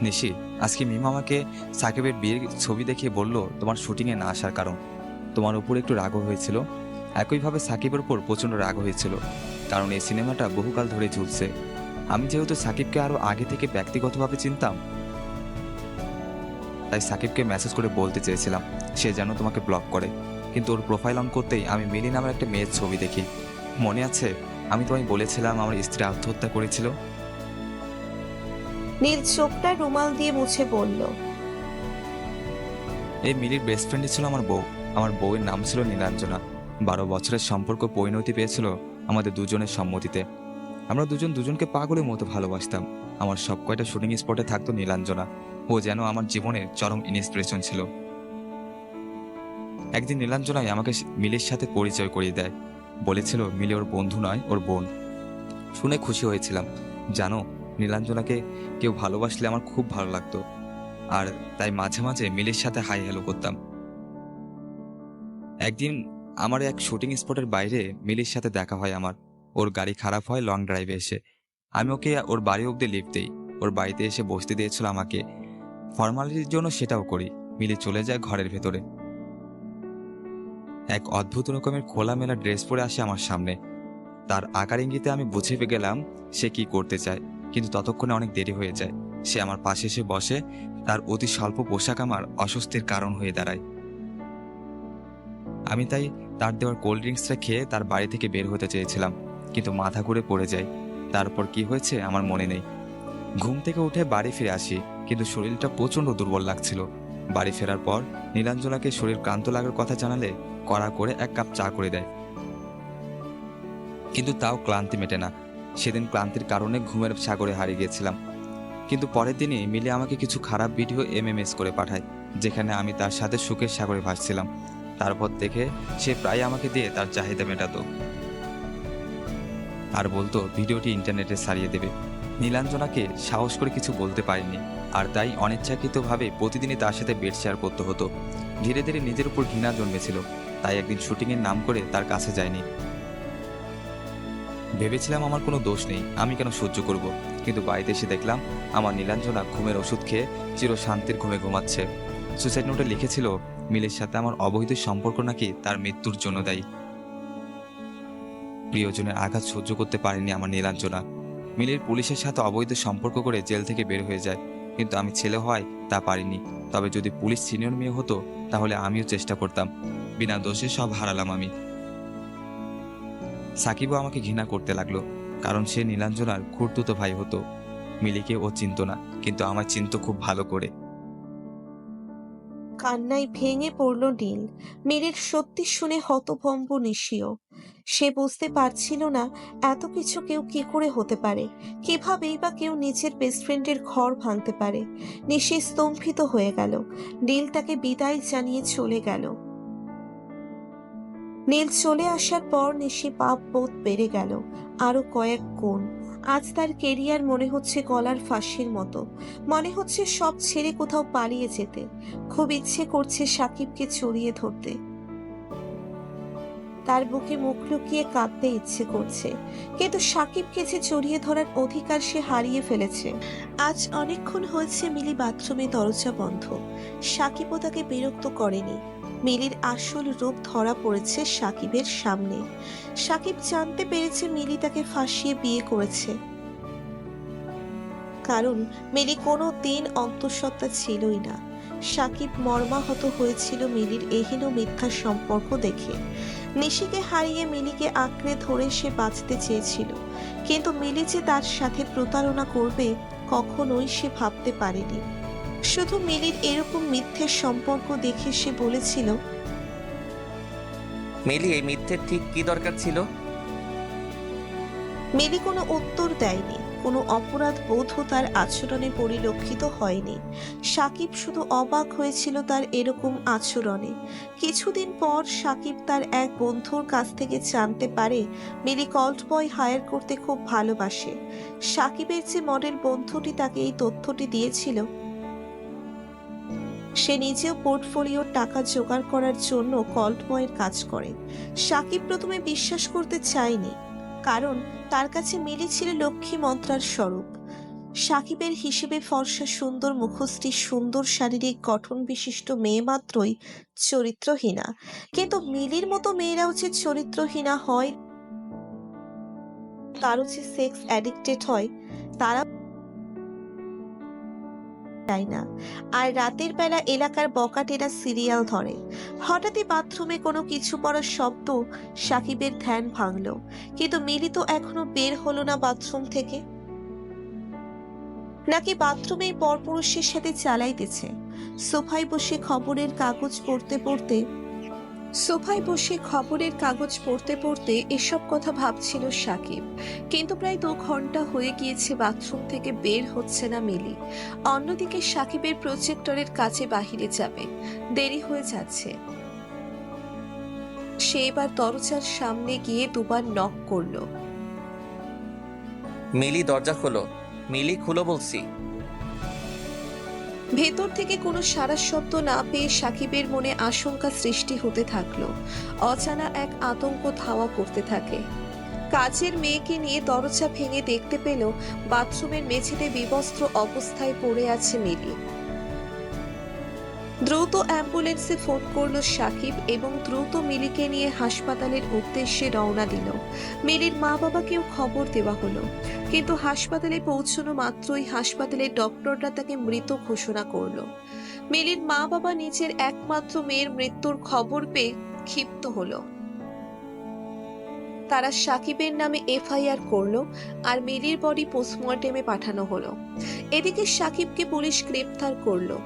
নিশি, আজকে মিম আমাকে সাকিবের বিয়ের ছবি দেখিয়ে বলল তোমার শুটিংয়ে না আসার কারণ। তোমার উপর একটু রাগও হয়েছিল, একইভাবে সাকিবের উপর প্রচণ্ড রাগ হয়েছিল, কারণ এই সিনেমাটা বহুকাল ধরে চলছে। আমি যেহেতু সাকিবকে আরও আগে থেকে ব্যক্তিগতভাবে চিনতাম, তাই সাকিবকে মেসেজ করে বলতে চেয়েছিলাম সে যেন তোমাকে ব্লক করে। কিন্তু ওর প্রোফাইল অন করতেই আমি মিলি নামের একটা মেয়ের ছবি দেখি। মনে আছে আমি তোমায় বলেছিলাম আমার স্ত্রী আত্মহত্যা করেছিল? নীল চোখটা রুমাল দিয়ে মুছে বলল, এই মিলির বেস্ট ফ্রেন্ডই ছিল আমার বউ। আমার বউয়ের নাম ছিল নীলাঞ্জনা। 12 বছরের সম্পর্ক পরিণতি পেয়েছিল আমাদের দুজনের সম্মতিতে। আমরা দুজন দুজনকে পাগলের মতো ভালোবাসতাম। আমার সব কয়টা শুটিং স্পটে থাকতো নীলাঞ্জনা। ও যেন আমার জীবনের চরম ইন্সপিরেশন ছিল। একদিন নীলাঞ্জনাই আমাকে মিলির সাথে পরিচয় করিয়ে দেয়। বলেছিল মিলি ওর বন্ধু নয়, ওর বোন। শুনে খুশি হয়েছিলাম। জানো, নীলাঞ্জনাকে কেউ ভালোবাসলে আমার খুব ভালো লাগতো, আর তাই মাঝে মাঝে মিলির সাথে হাই হ্যালো করতাম। একদিন আমার এক শুটিং স্পটের বাইরে মিলির সাথে দেখা হয় আমার। ওর গাড়ি খারাপ হয় লং ড্রাইভে এসে। আমি ওকে ওর বাড়ি অব্দি লিফট দিই। ওর বাড়িতে এসে বসতে দিয়েছিল আমাকে। ফর্মালিটির জন্য সেটাও করি। মিলি চলে যায় ঘরের ভেতরে। এক অদ্ভুত রকমের খোলামেলা ড্রেস পরে আসে আমার সামনে। তার আকার ইঙ্গিতে আমি বুঝে গেলাম সে কি করতে চায়, কিন্তু ততক্ষণে অনেক দেরি হয়ে যায়। সে আমার পাশে এসে বসে। তার অতি স্বল্প পোশাক আমার অস্বস্তির কারণ হয়ে দাঁড়ায়। আমি তাই তার দেওয়ার কোল্ড ড্রিঙ্কসটা খেয়ে তার বাড়ি থেকে বের হতে চেয়েছিলাম, কিন্তু মাথা ঘুরে পড়ে যায়। তারপর কি হয়েছে আমার মনে নেই। ঘুম থেকে উঠে বাড়ি ফিরে আসি, কিন্তু শরীরটা প্রচণ্ড দুর্বল লাগছিল। বাড়ি ফেরার পর নীলাঞ্জনাকে শরীর ক্লান্ত লাগার কথা জানালে কড়া করে 1 কাপ চা করে দেয়, কিন্তু তাও ক্লান্তি মেটে না। সেদিন ক্লান্তির কারণে ঘুমের সাগরে হারিয়ে গিয়েছিলাম। কিন্তু পরের দিনই মিলি আমাকে কিছু খারাপ ভিডিও MMS করে পাঠায়, যেখানে আমি তার সাথে সুখের সাগরে ভাসছিলাম। তারপর দেখে সে প্রায় আমাকে দিয়ে তার চাহিদা মেটাতো আর বলতো ভিডিওটি ইন্টারনেটে ছাড়িয়ে দেবে। নীলাঞ্জনাকে সাহস করে কিছু বলতে পারিনি, আর তাই অনিচ্ছাকৃতভাবে প্রতিদিনই তার সাথে বেড শেয়ার করতে হতো। ধীরে ধীরে নিজের উপর ঘৃণা জন্মেছিল, তাই একদিন শুটিংয়ের নাম করে তার কাছে যায়নি। ভেবেছিলাম আমার কোনো দোষ নেই, আমি কেন সহ্য করব, কিন্তু বাড়িতে এসে দেখলাম আমার নীলাঞ্জনা ঘুমের ওষুধ খেয়ে চিরশান্তির ঘুমে ঘুমাচ্ছে। সুসাইড নোটে লিখেছিল মিলির সাথে আমার অবৈধ সম্পর্ক নাকি তার মৃত্যুর জন্য দায়ী। প্রিয়জনের আঘাত সহ্য করতে পারেনি আমার নীলাঞ্জনা। মিলির পুলিশের সাথে অবৈধ সম্পর্ক করে জেল থেকে বের হয়ে যায়, কিন্তু আমি ছেলে হওয়ায় তা পারিনি। তবে যদি পুলিশ সিনিয়র মেয়ে হতো তাহলে আমিও চেষ্টা করতাম। বিনা দোষে সব হারালাম আমি। সাকিবও আমাকে ঘৃণা করতে লাগলো, কারণ সে নীলাঞ্জনার খুড়তুতো ভাই হতো। মিলিকে ও চিনত না, কিন্তু আমার চিনত খুব ভালো করে। কান্নায় ভেঙে পড়ল নীল। মিলির সত্যি শুনে হতভম্ব নিশিও। সে বুঝতে পারছিল না এত কিছু কেউ কি করে হতে পারে, কিভাবেই বা কেউ নিজের বেস্ট ফ্রেন্ডের ঘর ভাঙতে পারে। নিশি স্তম্ভিত হয়ে গেল। নীল তাকে বিদায় জানিয়ে চলে গেল। নীল চলে আসার পর নিশি পাপ বোধ বেড়ে গেল আরো কয়েক গুণ। আজ তার কেরিয়ার মনে হচ্ছে গলার ফাঁসির মতো। মনে হচ্ছে সব ছেড়ে কোথাও পালিয়ে যেতে। খুব ইচ্ছে করছে সাকিবকে জড়িয়ে ধরতে। তার বুকে মুখ লুকিয়ে কাঁদতে ইচ্ছে করছে, কিন্তু সাকিবকে যে জড়িয়ে ধরার অধিকার সে হারিয়ে ফেলেছে। আজ অনেকক্ষণ হয়েছে মিলি বাথরুমে দরজা বন্ধ। সাকিবও তাকে বিরক্ত করেনি। মিলির আসল রূপ ধরা পড়েছে সাকিবের সামনে। সাকিব জানতে পেরেছে মিলি তাকে ফাঁসিয়ে বিয়ে করেছে, কারণ মিলি কোনো দিন অন্তঃসত্ত্বা ছিলই না। সাকিব মর্মাহত হয়েছিল মিলির এহেন মিথ্যা সম্পর্ক দেখে। নিশিকে হারিয়ে মিলিকে আঁকড়ে ধরে সে বাঁচতে চেয়েছিল, কিন্তু মিলি যে তার সাথে প্রতারণা করবে কখনোই সে ভাবতে পারেনি। শুধু মিলির এরকম মিথ্যে সম্পর্ক দেখে সে বলেছিল, মিলি এই মিথ্যের ঠিক কি দরকার ছিল? মিলি কোনো উত্তর দেয়নি। কোনো অপরাধ বোধও তার আচরণে পরিলক্ষিত হয়নি। সাকিব শুধু অবাক হয়েছিল তার এরকম আচরণে। কিছুদিন পর সাকিব তার এক বন্ধুর কাছ থেকে জানতে পারে মিলি কল্ট বয় হায়ার করতে খুব ভালোবাসে। সাকিবের যে মডেল বন্ধুটি তাকে এই তথ্যটি দিয়েছিল, সে নিজেও পোর্টফোলিওর টাকা জোগাড় করার জন্য কল্ট বয়ের কাজ করে। সাকিব প্রথমে বিশ্বাস করতে চায়নি, কারণ তার কাছে মিলি ছিল লক্ষ্মী মন্ত্রার স্বরূপ। সাকিবের হিসেবে ফর্সা সুন্দর মুখশ্রী, সুন্দর শারীরিক গঠন বিশিষ্ট মেয়ে মাত্রই চরিত্রহীনা, কিন্তু মিলির মতো মেয়েরাও যে চরিত্রহীনা হয়, কারো যে সেক্স অ্যাডিক্টেড হয়, তারা চায় না। আর রাতের বেলা এলাকার বকাটেরা সিরিয়াল ধরে। হঠাৎই বাথরুমে কোনো কিছু পড়ার শব্দ সাকিবের ধ্যান ভাঙল, কিন্তু মিলি তো এখনো বের হলো না বাথরুম থেকে। নাকি বাথরুমেই পরপুরুষের সাথে চালাইতেছে। সোফায় বসে খবরের কাগজ পড়তে পড়তে এসব কথা ভাবছিল সাকিব। কিন্তু প্রায় 2 ঘন্টা হয়ে গিয়েছে বাথরুম থেকে বের হচ্ছে না মিলি। অন্যদিকে সাকিবের প্রজেক্টরের কাছে বাহিরে যাবে, দেরি হয়ে যাচ্ছে। সে এবার দরজার সামনে গিয়ে দুবার নক করলো। মিলি দরজা খোলো, মিলি খুলো বলছি। ভেতর থেকে কোনো সাড়া শব্দ না পেয়ে সাকিবের মনে আশঙ্কা সৃষ্টি হতে থাকলো। অজানা এক আতঙ্ক ধাওয়া করতে থাকে। কাজের মেয়েকে নিয়ে দরজা ভেঙে দেখতে পেল বাথরুমের মেঝেতে বিবস্ত্র অবস্থায় পড়ে আছে মিলি। দ্রুত অ্যাম্বুলেন্সে ফোন করলো সাকিব এবং দ্রুত মিলিকে নিয়ে হাসপাতালের উদ্দেশ্যে রওনা দিল। মিলির মা বাবাকেও খবর দেওয়া হলো, কিন্তু হাসপাতালে পৌঁছানো মাত্রই হাসপাতালের ডক্টররা তাকে মৃত ঘোষণা করলো। মিলির মা বাবা নিজের একমাত্র মেয়ের মৃত্যুর খবর পেয়ে ক্ষিপ্ত হলো। তারা সাকিবের নামে এফআইআর করলো আর মিলির বডি পোস্টমর্টেমে পাঠানো হলো। এদিকে সাকিবকে পুলিশ গ্রেপ্তার করলো।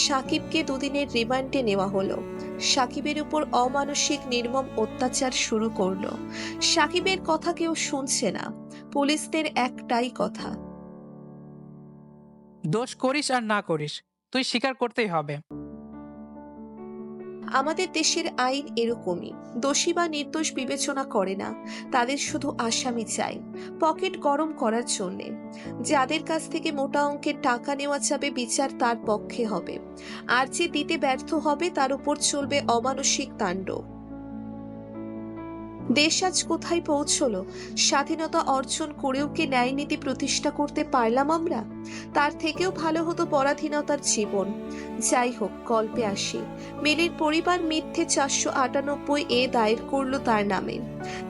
সাকিবকে 2 দিনের রিমান্ডে নেওয়া হলো। সাকিবের উপর অমানসিক নির্মম অত্যাচার শুরু করলো। সাকিবের কথা কেউ শুনছে না। পুলিশদের একটাই কথা, দোষ করিস আর না করিস, তুই স্বীকার করতেই হবে। আমাদের দেশের আইন এরকমই। দোষী বা নির্দোষ বিবেচনা করে না, তাদের শুধু আসামি চাই পকেট গরম করার জন্যে। যাদের কাছ থেকে মোটা অঙ্কের টাকা নেওয়া যাবে বিচার তার পক্ষে হবে, আর যে দিতে ব্যর্থ হবে তার উপর চলবে অমানসিক তাণ্ডব। দেশ আজ কোথায় পৌঁছলো? স্বাধীনতা অর্জন করেও কি ন্যায় নীতি প্রতিষ্ঠা করতে পারলাম আমরা? তার থেকেও ভালো হতো পরাধীনতার জীবন। যাই হোক, গল্পে আসি। মিলির পরিবার মিথ্যে 498 দায়ের করলো তার নামে।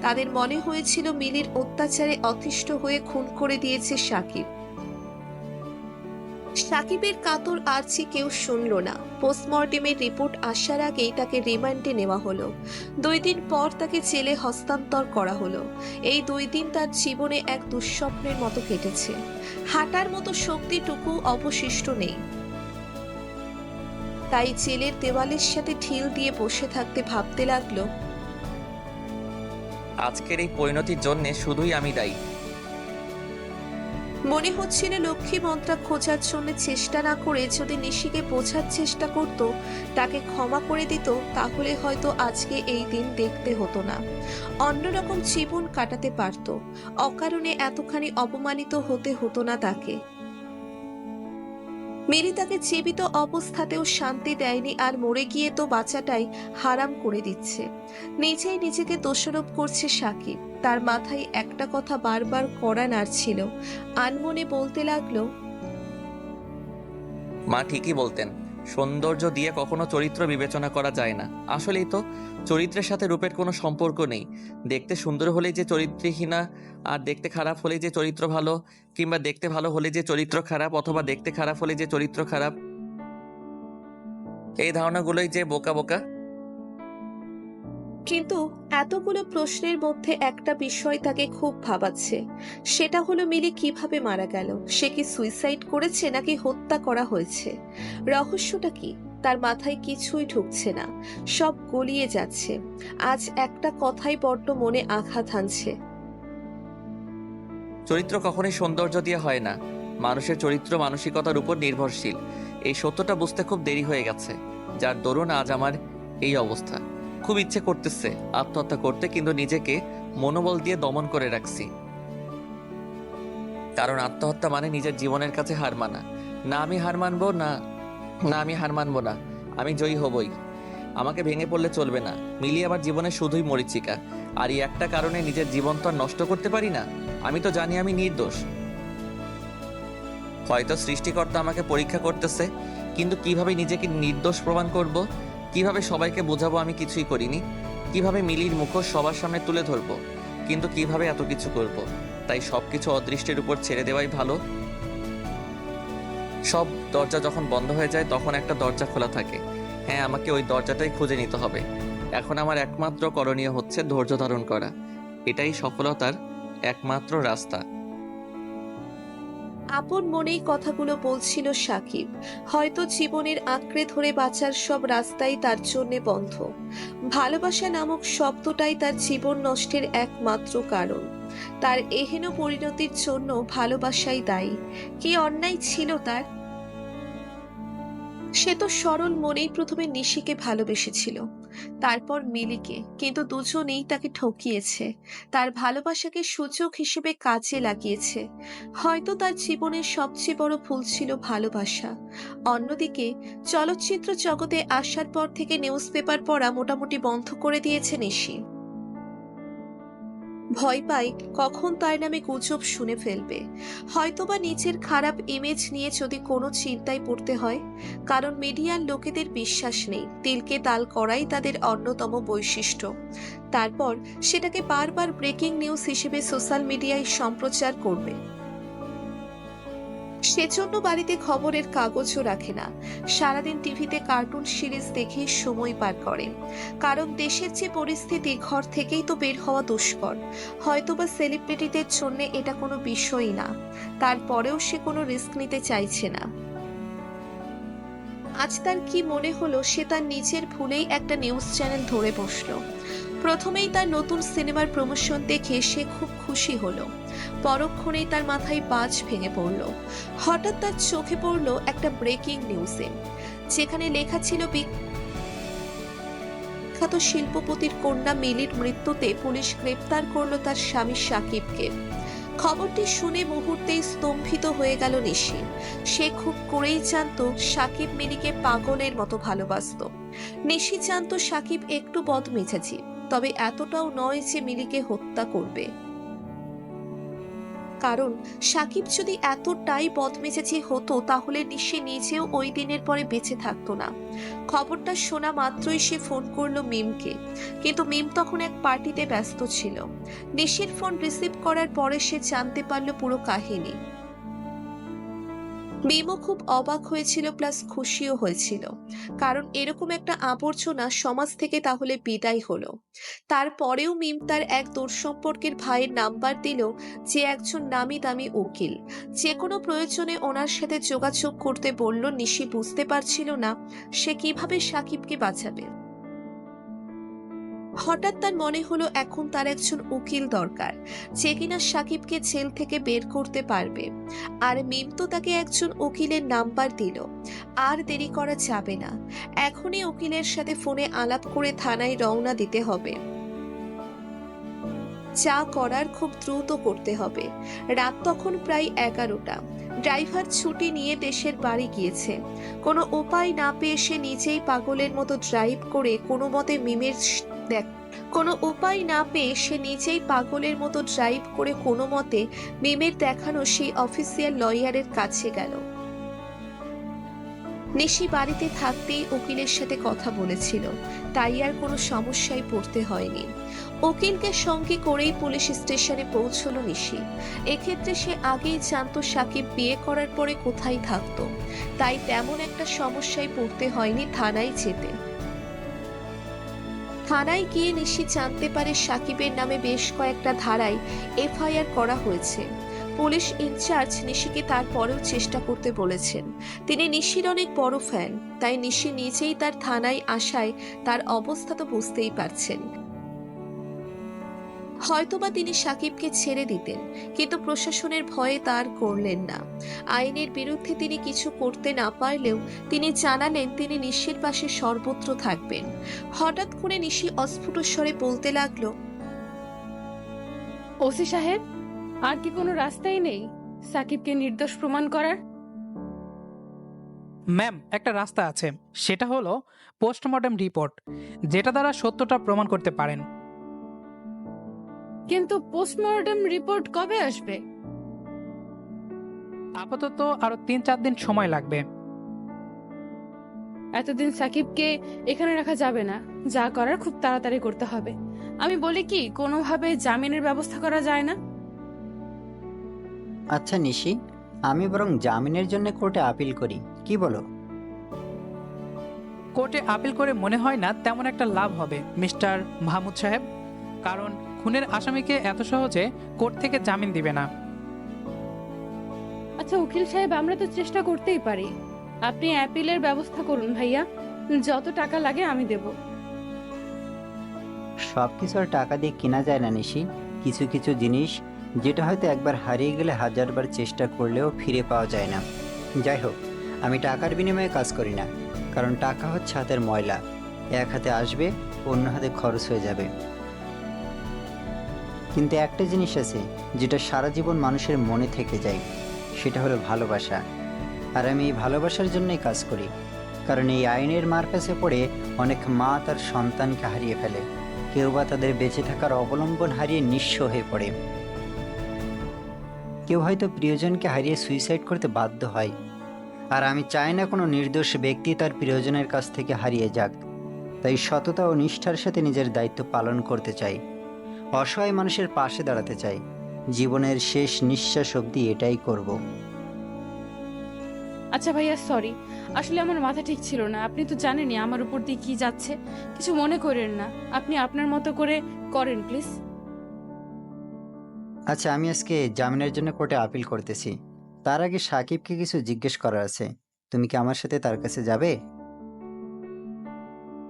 তাদের মনে হয়েছিল মিলির অত্যাচারে অতিষ্ঠ হয়ে খুন করে দিয়েছে সাকিব। সাকিবের কাতর আর্জি কেউ শুনল না। পোস্টমর্টেমের রিপোর্ট আসার আগেই তাকে রিমান্ডে নেওয়া হলো। 2 দিন পর তাকে জেলে হস্তান্তর করা হলো। এই 2 দিন তার জীবনে এক দুঃস্বপ্নের মতো কেটেছে। হাঁটার মতো শক্তিটুকু অবশিষ্ট নেই। তাই জেলের দেওয়ালের সাথে ঢিল দিয়ে বসে থাকতে ভাবতে লাগলো, আজকের এই পরিণতির জন্য শুধুই আমি দায়ী। মনে হচ্ছিল লক্ষ্মী মন্ত্রা খোঁজার জন্য চেষ্টা না করে যদি নিশিকে বোঝার চেষ্টা করত, তাকে ক্ষমা করে দিত, তাহলে হয়তো আজকে এই দিন দেখতে হতো না। অন্যরকম জীবন কাটাতে পারত। অকারণে এতখানি অপমানিত হতে হতো না তাকে। মিলি তাকে জীবিত অবস্থাতেও শান্তি দেয়নি, আর মরে গিয়ে তো বাঁচাটাই হারাম করে দিচ্ছে। নিজেই নিজেকে দোষারোপ করছে সাকিব। তার মাথায় একটা কথা বারবার কড়া নাড়ছিল। আনমনে বলতে লাগলো, মা ঠিকই বলতেন, সৌন্দর্য দিয়ে কখনো চরিত্র বিবেচনা করা যায় না। আসলেই তো, চরিত্রের সাথে রূপের কোনো সম্পর্ক নেই। দেখতে সুন্দর হলেই যে চরিত্রহীনা, আর দেখতে খারাপ হলেই যে চরিত্র ভালো, কিংবা দেখতে ভালো হলে যে চরিত্র খারাপ, অথবা দেখতে খারাপ হলে যে চরিত্র খারাপ। এই ধারণাগুলোই যে বোকা বোকা। কিন্তু এতগুলো প্রশ্নের মধ্যে একটা বিষয় তাকে খুব ভাবাচ্ছে। সেটা হলো মিলি কিভাবে মারা গেল। সে কি সুইসাইড করেছে নাকি হত্যা করা হয়েছে? রহস্যটা কি? তার মাথায় কিছুই ঢুকছে না। সব গলিয়ে যাচ্ছে। আজ একটা কথাই বড্ড মনে আঘাত হানছে। চরিত্র কখনোই সৌন্দর্য দিয়ে হয় না। মানুষের চরিত্র মানসিকতার উপর নির্ভরশীল। এই সত্যটা বুঝতে খুব দেরি হয়ে গেছে, যার দরুন আজ আমার এই অবস্থা। খুব ইচ্ছে করতেছে আত্মহত্যা করতে, কিন্তু নিজেকে মনোবল দিয়ে দমন করে রাখছি। কারণ আত্মহত্যা মানে নিজের জীবনের কাছে হার মানা। না আমি হার মানবো না, আমি হার মানবো না, আমি জয়ী হবই। আমাকে ভেঙে পড়লে চলবে না। মিলি আমার জীবনে শুধুই মরীচিকা, আর এই একটা কারণে নিজের জীবন তো আর নষ্ট করতে পারি না। আমি তো জানি আমি নির্দোষ। হয়তো সৃষ্টিকর্তা আমাকে পরীক্ষা করতেছে, কিন্তু কিভাবে নিজেকে নির্দোষ প্রমাণ করব? কিভাবে সবাইকে বোঝাবো আমি কিছুই করিনি? কিভাবে মিলির মুখোশ সবার সামনে তুলে ধরবো? কিন্তু কিভাবে এত কিছু করব? তাই সবকিছু অদৃষ্টের উপর ছেড়ে দেওয়াই ভালো। সব দরজা যখন বন্ধ হয়ে যায়, তখন একটা দরজা খোলা থাকে। হ্যাঁ, আমাকে ওই দরজাটাই খুঁজে নিতে হবে। এখন আমার একমাত্র করণীয় হচ্ছে ধৈর্য ধারণ করা। এটাই সফলতার একমাত্র রাস্তা। আপন মনেই কথাগুলো বলছিল সাকিব। হয়তো জীবনের আঁকড়ে ধরে বাঁচার সব রাস্তাই তার জন্য বন্ধ। ভালোবাসা নামক শব্দটাই তার জীবন নষ্টের একমাত্র কারণ। তার এহেন পরিণতির জন্য ভালোবাসাই দায়ী। কি অন্যায় ছিল তার? সে তো সরল মনেই প্রথমে নিশিকে ভালোবেসেছিল, তারপর মিলিকে, কিন্তু দুজনেই তাকে ঠকিয়েছে। তার ভালোবাসাকে সূচক হিসেবে কাজে লাগিয়েছে। হয়তো তার জীবনের সবচেয়ে বড় ভুল ছিল ভালোবাসা। অন্যদিকে চলচ্চিত্র জগতে আসার পর থেকে নিউজ পেপার পড়া মোটামুটি বন্ধ করে দিয়েছে নিশি। ভয় পায় কখন তার নামে গুজব শুনে ফেলবে, হয়তোবা নিজের খারাপ ইমেজ নিয়ে যদি কোনো চিন্তায় পড়তে হয়। কারণ মিডিয়ার লোকেদের বিশ্বাস নেই, তিলকে তাল করাই তাদের অন্যতম বৈশিষ্ট্য। তারপর সেটাকে বারবার ব্রেকিং নিউজ হিসেবে সোশ্যাল মিডিয়ায় সম্প্রচার করবে। সেজন্য বাড়িতে খবরের কাগজও রাখে না। সারাদিন টিভিতে কার্টুন সিরিজ দেখে সময় পার করে। কারণ দেশের যে পরিস্থিতি, ঘর থেকেই তো বের হওয়া দুষ্কর। হয়তোবা সেলিব্রিটিদের জন্য এটা কোনো বিষয়ই না, তারপরেও সে কোনো রিস্ক নিতে চাইছে না। আজ তার কি মনে হলো, সে তার নিজের ভুলেই একটা নিউজ চ্যানেল ধরে বসলো। প্রথমেই তার নতুন সিনেমার প্রমোশন দেখে সে খুব খুশি হলো। পরক্ষণেই তার মাথায় বাজ ভেঙে পড়ল। হঠাৎ তার চোখে পড়ল একটা ব্রেকিং নিউজে, যেখানে লেখা ছিল বিখ্যাত শিল্পপতির কন্যা মিলির মৃত্যুতে পুলিশ গ্রেপ্তার করলো তার স্বামী সাকিবকে। খবরটি শুনে মুহূর্তেই স্তম্ভিত হয়ে গেল নিশি। সে খুব করেই জানতো সাকিব মিলিকে পাগলের মতো ভালোবাসতো। নিশি জানতো সাকিব একটু বদমেজাজি, তবে এতটাও নয় যে মিলিকে হত্যা করবে। কারণ সাকিব যদি এতটাই বদমেজাজি হতো তাহলে নিশি নিজেও ওই দিনের পরে বেঁচে থাকতো না। খবরটা শোনা মাত্রই সে ফোন করলো মিমকে, কিন্তু মিম তখন এক পার্টিতে ব্যস্ত ছিল। নিশির ফোন রিসিভ করার পরে সে জানতে পারলো পুরো কাহিনী। মিমও খুব অবাক হয়েছিল, প্লাস খুশিও হয়েছিল, কারণ এরকম একটা আবর্জনা সমাজ থেকে তাহলে বিদায় হলো। তারপরেও মিম তার এক দূরসম্পর্কের ভাইয়ের নাম্বার দিল, যে একজন নামি দামি উকিল। যে কোনো প্রয়োজনে ওনার সাথে যোগাযোগ করতে বলল। নিশি বুঝতে পারছিল না সে কিভাবে সাকিবকে বাঁচাবে। হঠাৎ তার মনে হলো এখন তার একজন উকিল দরকার, যে কিনা সাকিবকে জেল থেকে বের করতে পারবে। আর মিম তো তাকে একজন উকিলের নাম্বার দিল। আর দেরি করা যাবে না, এখনই উকিলের সাথে ফোনে আলাপ করে থানায় রওনা দিতে হবে। যা করার খুব দ্রুত করতে হবে। রাত তখন প্রায় 11টা। ড্রাইভার ছুটি নিয়ে দেশের বাড়ি গিয়েছে। কোনো উপায় না পেয়ে সে নিজেই পাগলের মতো ড্রাইভ করে কোনো মতে মিমের দেখানো সেই অফিসিয়াল লয়ারের কাছে গেল। নিশি বাড়িতে থাকতেই উকিলের সাথে কথা বলেছিল, তাই আর কোনো সমস্যায় পড়তে হয়নি। উকিলকে সঙ্গে করেই পুলিশ স্টেশনে পৌঁছলো নিশি। এক্ষেত্রে সে আগেই জানতো সাকিব বিয়ে করার পরে কোথায় থাকতো, তাই তেমন একটা সমস্যায় পড়তে হয়নি থানায় যেতে। থানায় গিয়ে নিশি জানতে পারে সাকিবের নামে বেশ কয়েকটা ধারায় এফআইআর করা হয়েছে। পুলিশ ইনচার্জ নিশিকে তারপরেও চেষ্টা করতে বলেছেন। তিনি নিশির অনেক বড় ফ্যান, তাই নিশি নিজেই তার থানায় আসায় তার অবস্থা তো বুঝতেই পারছেন। হয়তোবা তিনি সাকিবকে ছেড়ে দিতেন, কিন্তু প্রশাসনের ভয়ে তার করলেন না। আইনের বিরুদ্ধে তিনি কিছু করতে না পারলেও তিনি জানালেন তিনি নিশির পাশে সর্বত্র থাকবেন। হঠাৎ করে নিশি অস্ফুট স্বরে বলতে লাগলো, ওসি সাহেব, আর কি কোনো রাস্তাই নেই সাকিবকে নির্দোষ প্রমাণ করার? ম্যাম, একটা রাস্তা আছে, সেটা হলো পোস্টমর্টেম রিপোর্ট, যেটা দ্বারা সত্যটা প্রমাণ করতে পারেন। কিন্তু পোস্টমর্টম রিপোর্ট কবে আসবে? আপাতত আরো 3-4 দিন সময় লাগবে। এতদিন সাকিবকে এখানে রাখা যাবে না, যা করার খুব তাড়াতাড়ি করতে হবে। আমি বলি কি, কোনোভাবে জামিনের ব্যবস্থা করা যায় না? আচ্ছা নিশি, আমি বরং জামিনের জন্য কোর্টে আপিল করি, কি বলো? কোর্টে আপিল করে মনে হয় না তেমন একটা লাভ হবে মিস্টার মাহমুদ সাহেব, কারণ খুনের আসামিকে এত সহজে কোর্ট থেকে জামিন দিবে না। আচ্ছা উকিল সাহেব, আমরা তো চেষ্টা করতেই পারি। আপনি অ্যাপিলের ব্যবস্থা করুন ভাইয়া, যত টাকা লাগে আমি দেব। সবকিছু আর টাকা দিয়ে কেনা যায় না নিশি। কিছু কিছু জিনিস যেটা হয়তো একবার হারিয়ে গেলে হাজারবার চেষ্টা করলেও ফিরে পাওয়া যায় না। যাই হোক, আমি টাকার বিনিময়ে কাজ করি না, কারণ টাকা হচ্ছে হাতের ময়লা, এক হাতে আসবে অন্য হাতে খরচ হয়ে যাবে। কিন্তু একটা জিনিস আছে যেটা সারা জীবন মানুষের মনে থেকে যায়, সেটা হলো ভালোবাসা। আর আমি এই ভালোবাসার জন্যই কাজ করি, কারণ এই আইনের মারপ্যাচে পড়ে অনেক মা তার সন্তানকে হারিয়ে ফেলে, কেউ বা তাদের বেঁচে থাকার অবলম্বন হারিয়ে নিঃস্ব হয়ে পড়ে, কেউ হয়তো প্রিয়জনকে হারিয়ে সুইসাইড করতে বাধ্য হয়। আর আমি চাই না কোনো নির্দোষ ব্যক্তি তার প্রিয়জনের কাছ থেকে হারিয়ে যাক। তাই সততা ও নিষ্ঠার সাথে নিজের দায়িত্ব পালন করতে চাই, অসহায় মানুষের পাশে দাঁড়াতে চাই। জীবনের শেষ নিঃশ্বাস অবধি এটাই করব। আচ্ছা ভাইয়া, সরি, আসলে আমার মাথা ঠিক ছিল না। আপনি তো জানেনই আমার উপর দিয়ে কি যাচ্ছে। কিছু মনে করেন না, আপনি আপনার মতো করে করেন প্লিজ। আচ্ছা, আমি আজকে জামিনের জন্য কোর্টে আপিল করতেছি। তার আগে সাকিবকে কিছু জিজ্ঞেস করার আছে। তুমি কি আমার সাথে তার কাছে যাবে?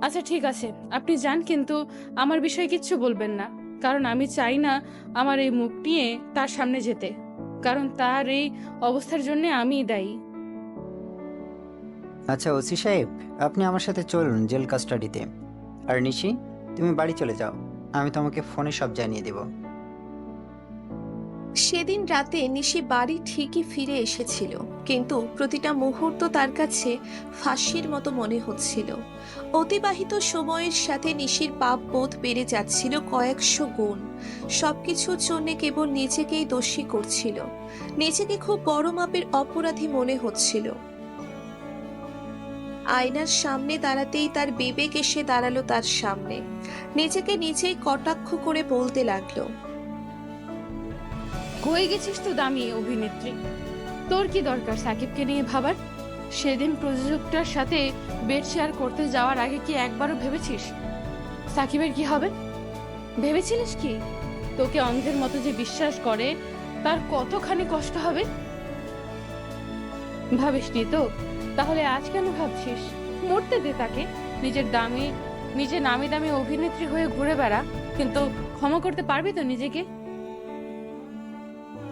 আচ্ছা ঠিক আছে, আপনি যান, কিন্তু আমার বিষয়ে কিচ্ছু বলবেন না, কারণ আমি চাই না আমার এই মুখ নিয়ে তার সামনে যেতে, কারণ তার এই অবস্থার জন্য আমিই দায়ী। আচ্ছা ওসি সাহেব, আপনি আমার সাথে চলুন জেল কাস্টাডিতে। আর নিশি, তুমি বাড়ি চলে যাও, আমি তোমাকে ফোনে সব জানিয়ে দেব। সেদিন রাতে নিশি বাড়ি ঠিকই ফিরে এসেছিল, কিন্তু প্রতিটা মুহূর্ত তার কাছে ফাঁসির মতো মনে হচ্ছিল। অতিবাহিত সময়ের সাথে নিশির পাপ বোধ বেড়ে যাচ্ছিল কয়েকশো গুণ। সবকিছুর জন্য কেবল নিজেকেই দোষী করছিল, নিজেকে খুব বড় মাপের অপরাধী মনে হচ্ছিল। আয়নার সামনে দাঁড়াতেই তার বিবেক এসে দাঁড়ালো তার সামনে। নিজেকে নিজেই কটাক্ষ করে বলতে লাগলো, হয়ে গেছিস তো দামি অভিনেত্রী। তোর কি দরকার সাকিবকে নিয়ে ভাবার? সেদিন প্রযোজকটার সাথে বেড শেয়ার করতে যাওয়ার আগে কি একবারও ভেবেছিস সাকিবের কি হবে? ভেবেছিলিস কি তোকে অন্ধের মতো যে বিশ্বাস করে তার কতখানি কষ্ট হবে? ভাবিসনি তো? তাহলে আজ কেন ভাবছিস? মরতে দে তাকে। নিজে নামি দামি অভিনেত্রী হয়ে ঘুরে বেড়া, কিন্তু ক্ষমা করতে পারবি তো নিজেকে?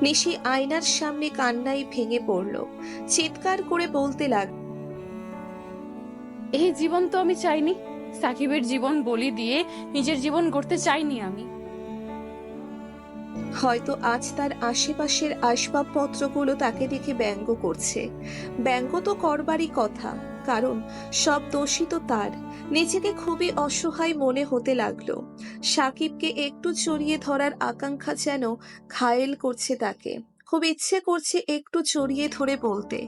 নিশি আয়নার সামনে কান্নায় ভেঙে পড়ল, চিৎকার করে বলতে লাগল, এই জীবন তো আমি চাইনি। সাকিবের জীবন বলি দিয়ে নিজের জীবন গড়তে চাইনি আমি। হয়তো আজ তার আশেপাশের আসবাবপত্রগুলো তাকে দেখে ব্যঙ্গ করছে। ব্যঙ্গ তো করবারই কথা, কারণ সব দোষী তো তার। নিজেকে খুবই অসহায় মনে হতে লাগলো। সাকিবকে একটু জড়িয়ে ধরার আকাঙ্ক্ষা যেন ঘায়েল করছে তাকে। খুব ইচ্ছে করছে একটু জড়িয়ে ধরে বলতে,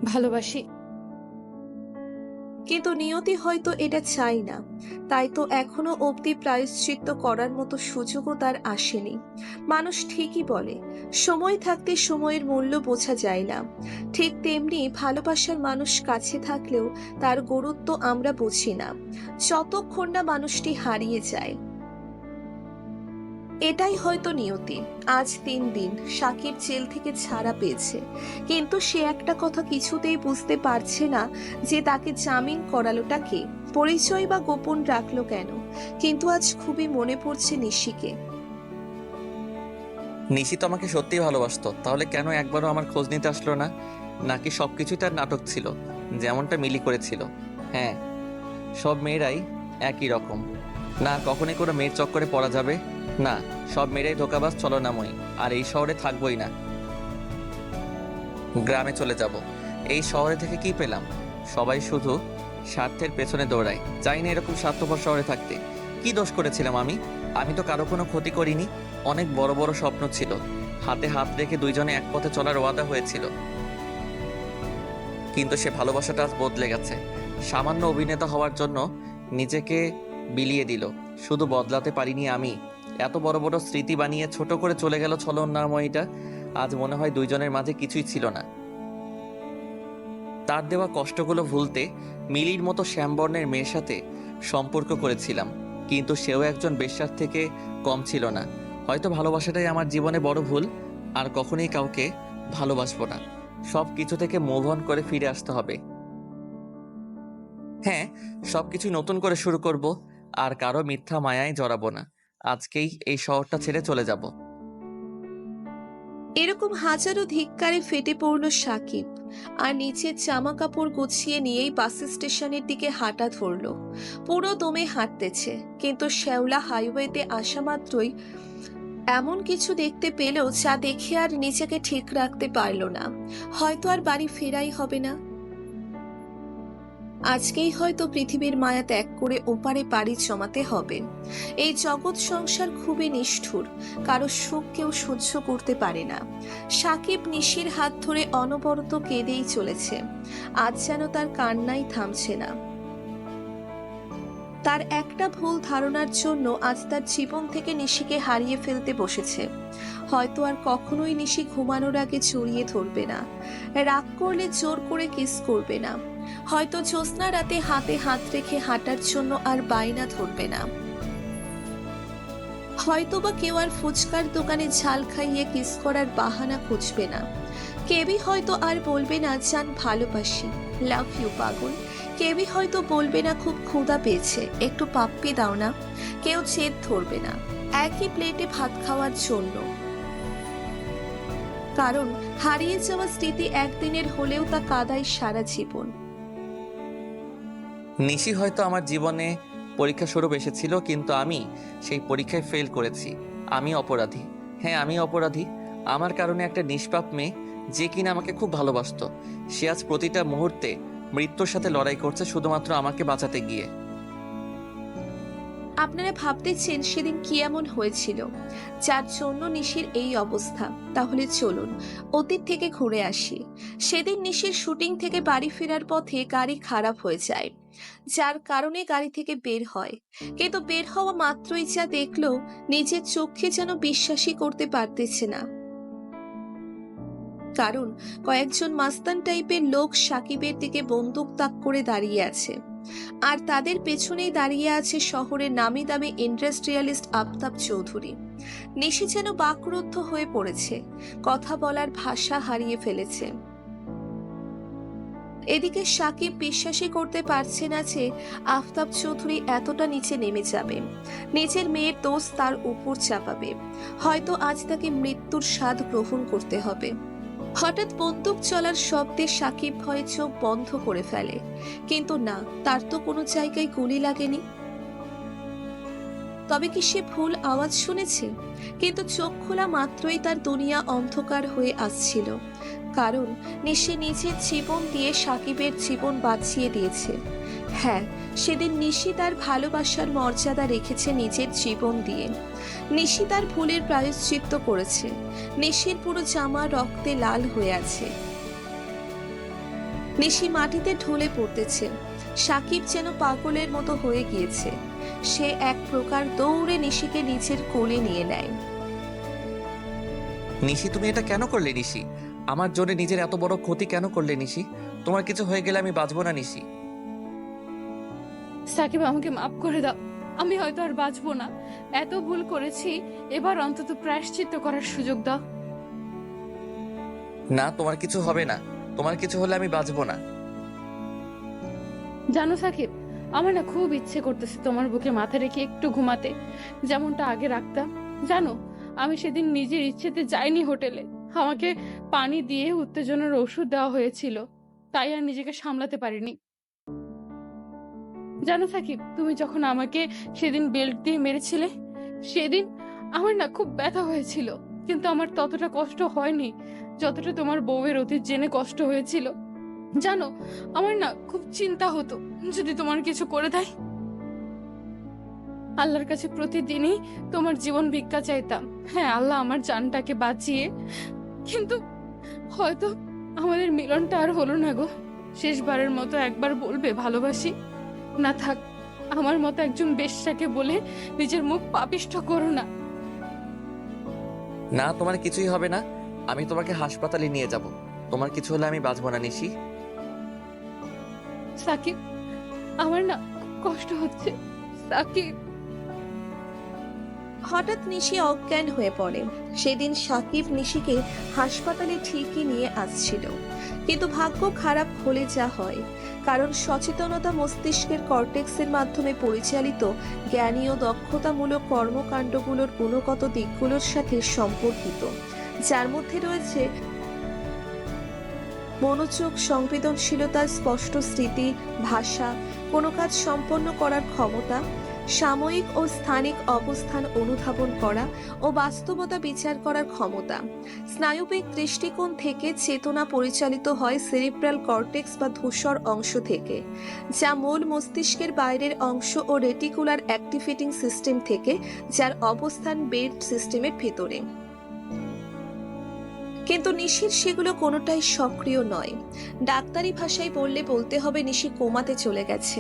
ভালোবাসি। কিন্তু নিয়তি হয়তো এটা চাই না। তাই তো এখনো অবধি প্রায়শ্চিত্ত করার মতো সুযোগও তার আসেনি। মানুষ ঠিকই বলে, সময় থাকতে সময়ের মূল্য বোঝা যায় না। ঠিক তেমনি ভালোবাসার মানুষ কাছে থাকলেও তার গুরুত্ব আমরা বুঝি না, যতক্ষণ না মানুষটি হারিয়ে যায়। এটাই হয়তো নিয়তি। আজ 3 দিন সাকিব জেল থেকে ছাড়া পেয়েছে, কিন্তু সে একটা কথা কিছুতেই বুঝতে পারছে না যে তাকে জামিন করালোটা কে, পরিচয় বা গোপন রাখলো কেন। কিন্তু আজ খুবই মনে পড়ছে নিশিকে। নিশি তো আমাকে সত্যিই ভালোবাসতো, তাহলে কেন একবারও আমার খোঁজ নিতে আসলো না? নাকি সবকিছুই তার নাটক ছিল, যেমনটা মিলি করেছিল? হ্যাঁ, সব মেয়েরাই একই রকম। না, কখনই কোনো মেয়ের চক্করে পড়া যাবে না। সব মেয়েরাই ধোঁকাবাজ, ছলনাময়ী। আর এই শহরে থাকবোই না, গ্রামে চলে যাব। এই শহরে থেকে কি পেলাম? সবাই শুধু স্বার্থের পেছনে দৌড়ায়। চাই না এরকম স্বার্থপর শহরে থাকতে। কি দোষ করেছিলাম আমি? আমি তো কারো কোনো ক্ষতি করিনি। অনেক বড় বড় স্বপ্ন ছিল, হাতে হাত রেখে দুইজনে এক পথে চলার ওয়াদা হয়েছিল। কিন্তু সে ভালোবাসাটা আজ বদলে গেছে। সামান্য অভিনেতা হওয়ার জন্য নিজেকে বিলিয়ে দিল। শুধু বদলাতে পারিনি আমি, এত বড় বড় স্মৃতি বানিয়ে ছোট করে চলে গেল ছলনাময়ীটা। আজ মনে হয় দুইজনের মাঝে কিছুই ছিল না। তার দেওয়া কষ্টগুলো ভুলতে মিলির মতো শ্যামবর্ণের মেয়ের সাথে সম্পর্ক করেছিলাম, কিন্তু সেও একজন বেশ্যার থেকে কম ছিল না। হয়তো ভালোবাসাটাই আমার জীবনে বড় ভুল। আর কখনোই কাউকে ভালোবাসবো না। সব কিছু থেকে মুভ অন করে ফিরে আসতে হবে। হ্যাঁ, সবকিছু নতুন করে শুরু করব। আর কারো মিথ্যা মায়ায় জড়াবো না। আজকেই এই শহরটা ছেড়ে চলে যাব। এরকম হাজারো ধিক্কারে ফেটে পড়ল সাকিব, আর নিচের জামা কাপড় গুছিয়ে নিয়েই বাস স্টেশনের দিকে হাঁটা ধরলো। পুরো দমে হাঁটতেছে, কিন্তু শেওলা হাইওয়েতে আসা মাত্রই এমন কিছু দেখতে পেল যা দেখে আর নিজেকে ঠিক রাখতে পারল না। হয়তো আর বাড়ি ফেরাই হবে না। আজকেই হয়তো পৃথিবীর মায়া ত্যাগ করে ওপারে পাড়ি জমাতে হবে। এই জগৎ সংসার খুবই নিষ্ঠুর, কারো সুখ কেউ সহ্য করতে পারে না। সাকিব নিশির হাত ধরে অনবরত কেঁদেই চলেছে। আজ যেন তার কান্নাই থামছে না। তার একটা ভুল ধারণার জন্য আজ তার জীবন থেকে নিশিকে হারিয়ে ফেলতে বসেছে। হয়তো আর কখনোই নিশি ঘুমানোর আগে জড়িয়ে ধরবে না, রাগ করলে জোর করে কিস করবে না, হয়তো জ্যোৎস্না রাতে হাতে হাত রেখে হাঁটার জন্য আর বায়না ধরবে না, হয়তোবা কেউ আর ফুচকার দোকানে ঝাল খাইয়ে কিস করার বাহানা খুঁজবে না। কেবি হয়তো আর বলবে না জান ভালোবাসি, লাভ ইউ পাগল। কেবি হয়তো বলবে না খুব ক্ষুধা পেয়েছে, একটু পাপ্পি দাও না। কেউ জেদ ধরবে না একই প্লেটে ভাত খাওয়ার জন্য, কারণ হারিয়ে যাওয়া স্মৃতি একদিনের হলেও তা কাদায় সারা জীবন। নিশি হয়তো আমার জীবনে পরীক্ষা স্বরূপ এসেছিল, কিন্তু আমি সেই পরীক্ষায় ফেল করেছি। আমি অপরাধী। হ্যাঁ, আমি অপরাধী। আমার কারণে একটা নিষ্পাপ মেয়ে, যে কিনা আমাকে খুব ভালোবাসতো, সে আজ প্রতিটা মুহূর্তে মৃত্যুর সাথে লড়াই করছে শুধুমাত্র আমাকে বাঁচাতে গিয়ে। আপনারা ভাবতেছেন সেদিন কি এমন হয়েছিল যার জন্য নিশির এই অবস্থা। তাহলে চলুন অতীত থেকে ঘুরে আসি। সেদিন নিশির শুটিং থেকে বাড়ি ফেরার পথে গাড়ি খারাপ হয়ে যায়, যার কারণে গাড়ি থেকে বের হয়। কিন্তু বের হওয়া মাত্রই যা দেখলো, নিজের চোখে যেন বিশ্বাসই করতে পারতেছে না। কারণ কয়েকজন মাস্তান টাইপের লোক সাকিবের দিকে বন্দুক তাক করে দাঁড়িয়ে আছে, আর তাদের পেছনেই দাঁড়িয়ে আছে শহরের নামি দামি ইন্ডাস্ট্রিয়ালিস্ট আফতাব চৌধুরী। নিশি যেন বাকরুদ্ধ হয়ে পড়েছে, কথা বলার ভাষা হারিয়ে ফেলেছে। এদিকে সাকিব বিশ্বাসই করতে পারছে না যে আফতাব চৌধুরী এতটা নিচে নেমে যাবে, নিজের মেয়ের দোষ তার উপর চাপাবে। হয়তো আজ তাকে মৃত্যুর স্বাদ গ্রহণ করতে হবে। হঠাৎ বন্দুক চলার শব্দে সাকিব ভয়ে চোখ বন্ধ করে ফেলে, কিন্তু না, তার তো কোনো জায়গায় গুলি লাগেনি। তবে কি সে ভুল আওয়াজ শুনেছে? কিন্তু চোখ খোলা মাত্রই তার দুনিয়া অন্ধকার হয়ে আসছিল, কারণ নিশি নিজের জীবন দিয়ে সাকিবের জীবন বাঁচিয়ে দিয়েছে। হ্যাঁ, সেদিন নিশি তার ভালোবাসার মর্যাদা রেখেছে নিজের জীবন দিয়ে। নিশি তার ভুলের প্রায়শ্চিত্ত করেছে। নিশির পুরো জামা রক্তে লাল হয়ে আছে। নিশি মাটিতে ঢলে পড়তেছে। সাকিব যেন পাগলের মতো হয়ে গিয়েছে। সে এক প্রকার দৌড়ে নিশিকে নিজের কোলে নিয়ে নেয়। নিশি, তুমি এটা কেন করলে নিশি? আমার জন্য নিজের এত বড় ক্ষতি কেন করলে নিশি? তোমার কিছু হয়ে গেলে আমি বাঁচবো না নিশি। সাকিব, আমাকে মাফ করে দাও। আমি হয়তো আর বাঁচবো না। এত ভুল করেছি, এবার অন্তত প্রায়শ্চিত্ত করার সুযোগ দাও। না, তোমার কিছু হবে না। তোমার কিছু হলে আমি বাঁচবো না। জানো সাকিব, আমার না খুব ইচ্ছে করতেছে তোমার বুকে মাথা রেখে একটু ঘুমাতে, যেমনটা আগে রাখতাম। জানো, আমি সেদিন নিজের ইচ্ছেতে যাইনি হোটেলে। আমাকে পানি দিয়ে উত্তেজনার ওষুধ দেওয়া হয়েছিল, তাই আর নিজেকে সামলাতে পারিনি। জানো সাকিব, তুমি যখন আমাকে সেদিন বেল্ট দিয়ে মেরেছিলে, সেদিন আমার না খুব ব্যথা হয়েছিল, কিন্তু আমার ততটা কষ্ট হয়নি যতটা তোমার বউয়ের অতীত জেনে কষ্ট হয়েছিল। জানো, আমার না খুব চিন্তা হতো যদি তোমার কিছু করে দেয়। আল্লাহর কাছে প্রতিদিনই তোমার জীবন ভিক্ষা চাইতাম। হ্যাঁ, আল্লাহ আমার জানটাকে বাঁচিয়ে, কিন্তু হয়তো আমাদের মিলনটা আর হলো না গো। শেষবারের মতো একবার বলবে ভালোবাসি? না থাক, আমার মতো একজন বেশ্যাকে বলে নিজের মুখ পাপিষ্ঠ করো না। না, তোমার কিছুই হবে না। আমি তোমাকে হাসপাতালে নিয়ে যাব। তোমার কিছু হলে আমি বাঁচবো না নিশি। সাকিব, আমার না কষ্ট হচ্ছে। সাকিব। হঠাৎ নিশি অজ্ঞান হয়ে পড়ে। সেদিন সাকিব নিশিকে হাসপাতালে ঠিকই নিয়ে আসছিল, কিন্তু ভাগ্য খারাপ হলে যা হয়। কারণ সচেতনতা মস্তিষ্কের কর্টেক্সের মাধ্যমে পরিচালিত জ্ঞানী ও দক্ষতামূলক কর্মকাণ্ডগুলোর গুণগত দিকগুলোর সাথে সম্পর্কিত, যার মধ্যে রয়েছে মনোযোগ, সংবেদনশীলতা, স্পষ্ট স্মৃতি, ভাষা, কোনো কাজ সম্পন্ন করার ক্ষমতা, সাময়িক ও স্থানিক অবস্থান অনুধাবন করা ও বাস্তবতা বিচার করার ক্ষমতা। স্নায়বিক দৃষ্টিকোণ থেকে চেতনা পরিচালিত হয় সেরিব্রাল কর্টেক্স বা ধূসর অংশ থেকে, যা মূল মস্তিষ্কের বাইরের অংশ, ও রেটিকুলার অ্যাক্টিভেটিং সিস্টেম থেকে, যার অবস্থান বেড সিস্টেমের ভেতরে। কিন্তু নিশির সেগুলো কোনোটাই সক্রিয় নয়। ডাক্তারি ভাষায় বলতে হবে নিশি কোমাতে চলে গেছে।